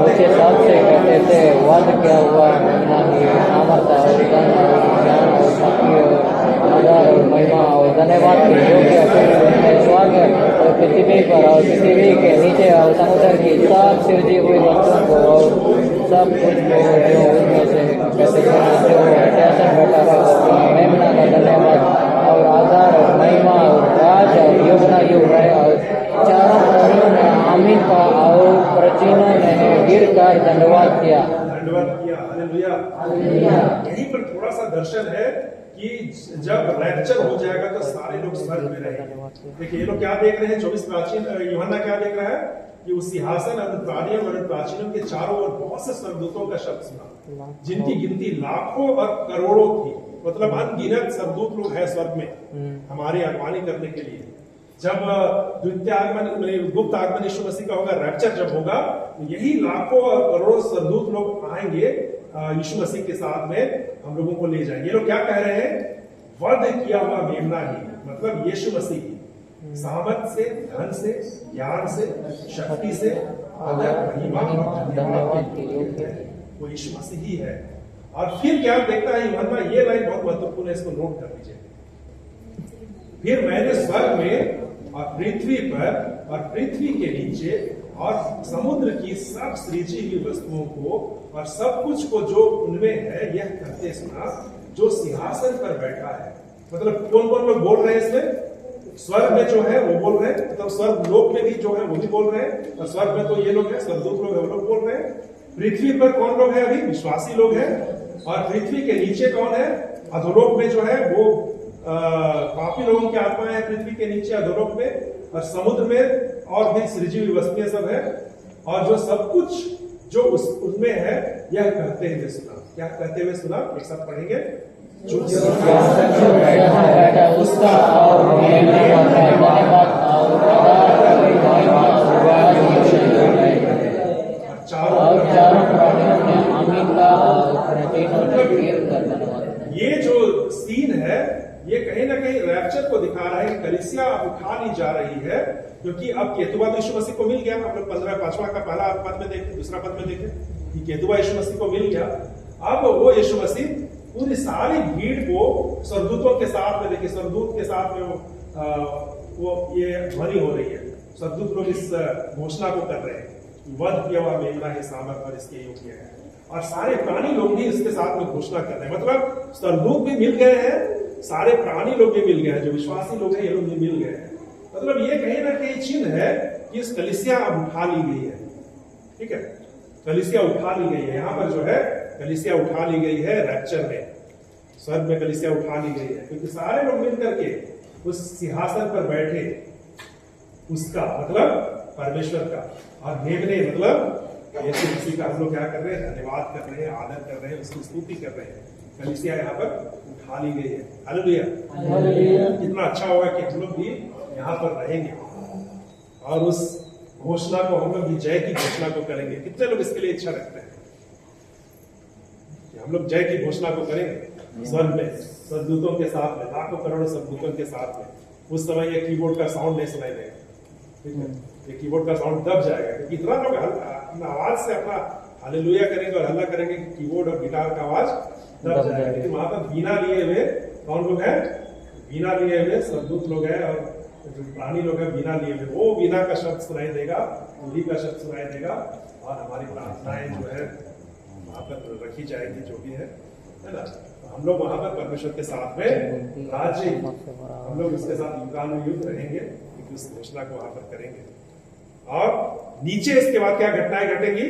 ऊंचे साथ से कहते थे, वध क्या हुआ, सामर्थ्य और ज्ञान और शक्ति आधार और महिमा और धन्यवाद के योग्य स्वर्ग और पृथ्वी पर और पृथ्वी के नीचे और समुद्र की सब सृजी हुई वस्तुओं को और सब कुछ को जो उनमें से जो अत्यासन बैठा है मेमना का धन्यवाद और आधार और महिमा और राज और युग न युग रहे। और चारों प्राणियों ने आमीन का और प्राचीनों ने गिर कर धन्यवाद किया। हालेलुया। यहीं पर थोड़ा सा दर्शन है कि जब रैप्चर हो जाएगा तो सारे लोग स्वर्ग में रहेंगे। देखिए ये लोग क्या देख रहे हैं, 24 प्राचीन यूहन्ना क्या देख रहा है कि उस सिंहासन और प्राचीनों के चारों ओर बहुत से स्वर्गदूतों का शब्द सुना, जिनकी गिनती लाखों और करोड़ों थी। मतलब अनगिनत स्वर्गदूत लोग हैं स्वर्ग में हमारी अगवानी करने के लिए। जब द्वितीय आगमन गुप्त आगमन यीशु मसीह का होगा, रैप्चर जब होगा, तो यही लाखों और करोड़ों स्वर्गदूत लोग आएंगे यीशु मसीह के साथ में, हम लोगों को ले जाएंगे। ये लोग क्या कह रहे हैं, वध किया हुआ मेमना ही, मतलब यीशु मसीह की सामर्थ से, धन से, ज्ञान से, शक्ति से, वो यीशु मसीह ही है। और फिर क्या देखता है यूहन्ना, ये लाइन बहुत महत्वपूर्ण है, इसको नोट कर लीजिए। फिर मैंने स्वर्ग में और पृथ्वी पर और पृथ्वी के नीचे और समुद्र की सब सृजी हुई वस्तुओं को और सब कुछ को जो उनमें है यह कहते सुना, जो सिंहासन पर बैठा है। मतलब कौन कौन लोग बोल रहे हैं इसमें, स्वर्ग में जो है वो बोल रहे हैं, मतलब स्वर्ग लोक में भी जो है वो भी बोल रहे हैं, और स्वर्ग में तो ये लोग हैं, स्वर्गदूत लोग हैं, वो लोग बोल रहे हैं। पृथ्वी पर कौन लोग हैं, अभी विश्वासी लोग हैं। और पृथ्वी के नीचे कौन है, अधोलोक में जो है वो पापी लोगों की आत्माएं हैं पृथ्वी के नीचे अधोलोक में, और समुद्र में और भी सृजी हुई वस्तुएं सब है। और जो सब कुछ जो उसमें है यह कहते हुए सुना, क्या कहते हुए सुना, एक साथ पढ़ेंगे। उसका ये जो सीन है ये कहीं ना कहीं रैप्चर को दिखा रहा है कि कलीसिया उठा ली जा रही है, क्योंकि अब केतुबा तो यीशु मसीह को मिल गया। हम लोग 5वां का पहला पद में देखें, दूसरा पद में देखें कि केतुबा यीशु मसीह को मिल गया। अब वो यीशु मसीह पूरी सारी भीड़ को स्वर्गदूतों के साथ में, देखिए स्वर्गदूत के साथ में वो ये ध्वनि हो रही है, स्वर्गदूत लोग इस घोषणा को कर रहे हैं, वध किया हुआ मेमना है सामर्थ और इसके योग्य है। और सारे प्राणी लोग भी इसके साथ में घोषणा कर रहे हैं, मतलब स्वर्गदूत भी मिल गए हैं, सारे प्राणी लोग भी मिल गए हैं, जो विश्वासी लोग हैं ये लोग भी मिल गए हैं। मतलब ये कहीं ना कहीं चिन्ह है कि इस कलीसिया अब उठा ली गई है। ठीक है, कलीसिया उठा ली गई है। यहाँ पर जो है कलीसिया उठा ली गई है रैप्चर में, स्वर्ग में कलीसिया उठा ली गई है, क्योंकि सारे लोग मिल करके उस सिंहासन पर बैठे, उसका मतलब परमेश्वर का, और मेमने मतलब यीशु मसीह का हम लोग क्या कर रहे हैं, धन्यवाद कर रहे हैं, आदर कर रहे हैं, उसकी स्तुति कर रहे हैं। कलीसिया यहाँ पर उठा ली गई है। हालेलुया। कितना अच्छा होगा कि हम लोग भी यहाँ पर रहेंगे और उस घोषणा को, हम लोग भी जय की घोषणा को करेंगे। कितने लोग इसके लिए इच्छा रखते हैं कि हम लोग जय की घोषणा को करेंगे स्वर्ग में, स्वर्गदूतों के साथ में, लाखों करोड़ों स्वर्गदूतों के साथ में। उस समय ये कीबोर्ड का साउंड नहीं सुनाई देगा, ठीक है, ये कीबोर्ड का साउंड दब जाएगा, क्योंकि इतना लोग अपना आवाज से अपना हालेलुया करेंगे और हल्ला करेंगे कि कीबोर्ड और गिटार का आवाज दब जाएगा। लेकिन वहां पर बीना लिए हुए कौन लोग हैं, बीना लिए हुए स्वर्गदूत लोग हैं, और जो प्राणी लोग हैं बीना लिए हुए, वो बीना का शब्द सुनाई देगा, उन्हीं का शब्द सुनाई देगा, और हमारी प्रार्थनाएं जो है वहां पर रखी जाएगी, जो भी है ना। हम लोग वहां पर परमेश्वर के साथ में राज्य, हम लोग उसके साथ युद्ध रहेंगे, क्योंकि उस घोषणा को वहां पर करेंगे। और नीचे इसके बाद क्या घटनाएं घटेंगी,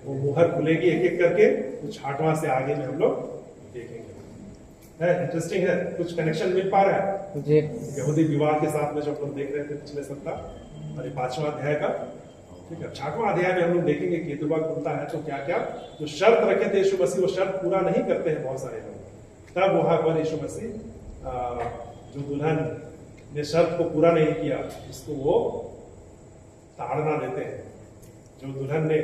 वो मुहर खुलेगी एक एक करके, कुछ 8वां से आगे में हम लोग देखेंगे। है इंटरेस्टिंग है, कुछ कनेक्शन मिल पा रहा है जी। यहूदी विवाह के साथ में जो हम लोग देख रहे थे पिछले सप्ताह, और ये 5वां अध्याय का, ठीक है। 6वां अध्याय में हम लोग देखेंगे कि केतुबा खुलता है तो क्या क्या जो शर्त रखे थे यीशु मसीह, वो शर्त पूरा नहीं करते हैं बहुत सारे लोग। तब वहां पर यीशु मसीह जो दुल्हन ने शर्त को पूरा नहीं किया, उसको वो ताड़ना देते हैं। जो दुल्हन ने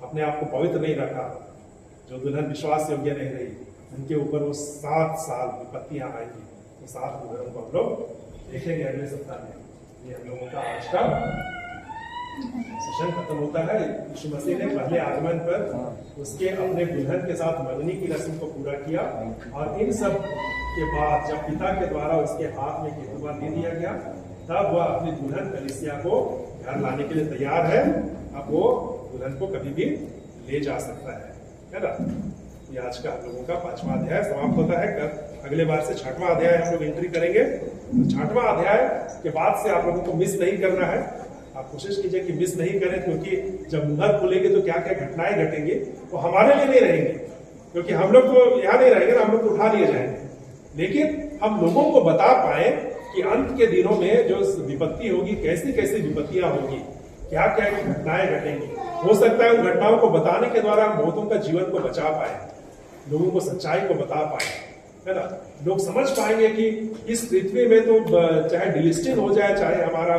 अपने आप को पवित्र नहीं रखा, जो दुल्हन विश्वास योग्य नहीं रही, उनके ऊपर वो 7 साल विपत्तियां आएंगी। तो 7 उदाहरणों को हम लोग देखेंगे अगले सप्ताह में। ये हम लोगों का आज का सेशन खत्म होता है, यीशु मसीह ने पहले आगमन पर उसके अपने दुल्हन के साथ मंगनी की रस्म को पूरा किया, और इन सब के बाद जब पिता के द्वारा उसके हाथ में केतुबा दे दिया गया, तब वह अपनी दुल्हन कलीसिया को घर लाने के लिए तैयार है। अब वो दुल्हन को कभी भी ले जा सकता है ना। ये आज का हम लोगों का 5वां अध्याय समाप्त होता है। कल अगले बार से 6वां अध्याय हम लोग एंट्री करेंगे। तो 6वां अध्याय के बाद से आप लोगों को मिस नहीं करना है। आप कोशिश कीजिए कि मिस नहीं करें, क्योंकि जब मुहर खुलेगी तो क्या क्या घटनाएं घटेंगी वो हमारे लिए नहीं रहेंगी, क्योंकि हम लोग तो यहाँ नहीं रहेंगे ना, हम लोग तो उठा लिए जाएंगे। लेकिन हम लोगों को बता पाए कि अंत के दिनों में जो विपत्ति होगी, कैसी कैसी विपत्तियां होगी, क्या क्या घटनाएं घटेंगी। हो सकता है उन घटनाओं को बताने के द्वारा हम बहुतों का जीवन को बचा पाए, लोगों को सच्चाई को बता पाए, है ना। लोग समझ पाएंगे कि इस पृथ्वी में तो चाहे डिलिस्टिंग हो जाए, चाहे हमारा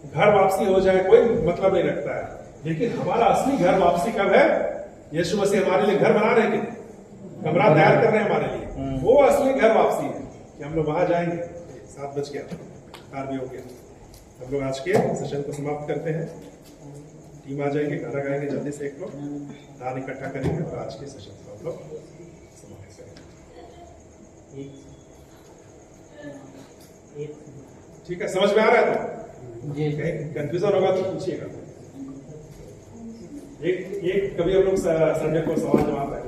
घर वापसी हो जाए, कोई मतलब नहीं रखता है, लेकिन हमारा असली घर वापसी कब है? यीशु मसीह हमारे लिए घर बना रहे हैं, कमरा तैयार कर रहे हैं हमारे लिए, वो असली घर वापसी है कि हम लोग वहां जाएंगे। 7 बज गया, 4 भी हो गया। हम लोग आज के सेशन को समाप्त करते हैं। टीम आ जाएंगे, गाना गाएंगे जल्दी से, एक लोग दान इकट्ठा करेंगे और आज के सेशन को हम लोग समाप्त करेंगे। ठीक है, समझ में आ रहा है? तो कहीं कंफ्यूजन होगा तो पूछिएगा। एक कभी हम लोग संडे को सवाल जवाब है।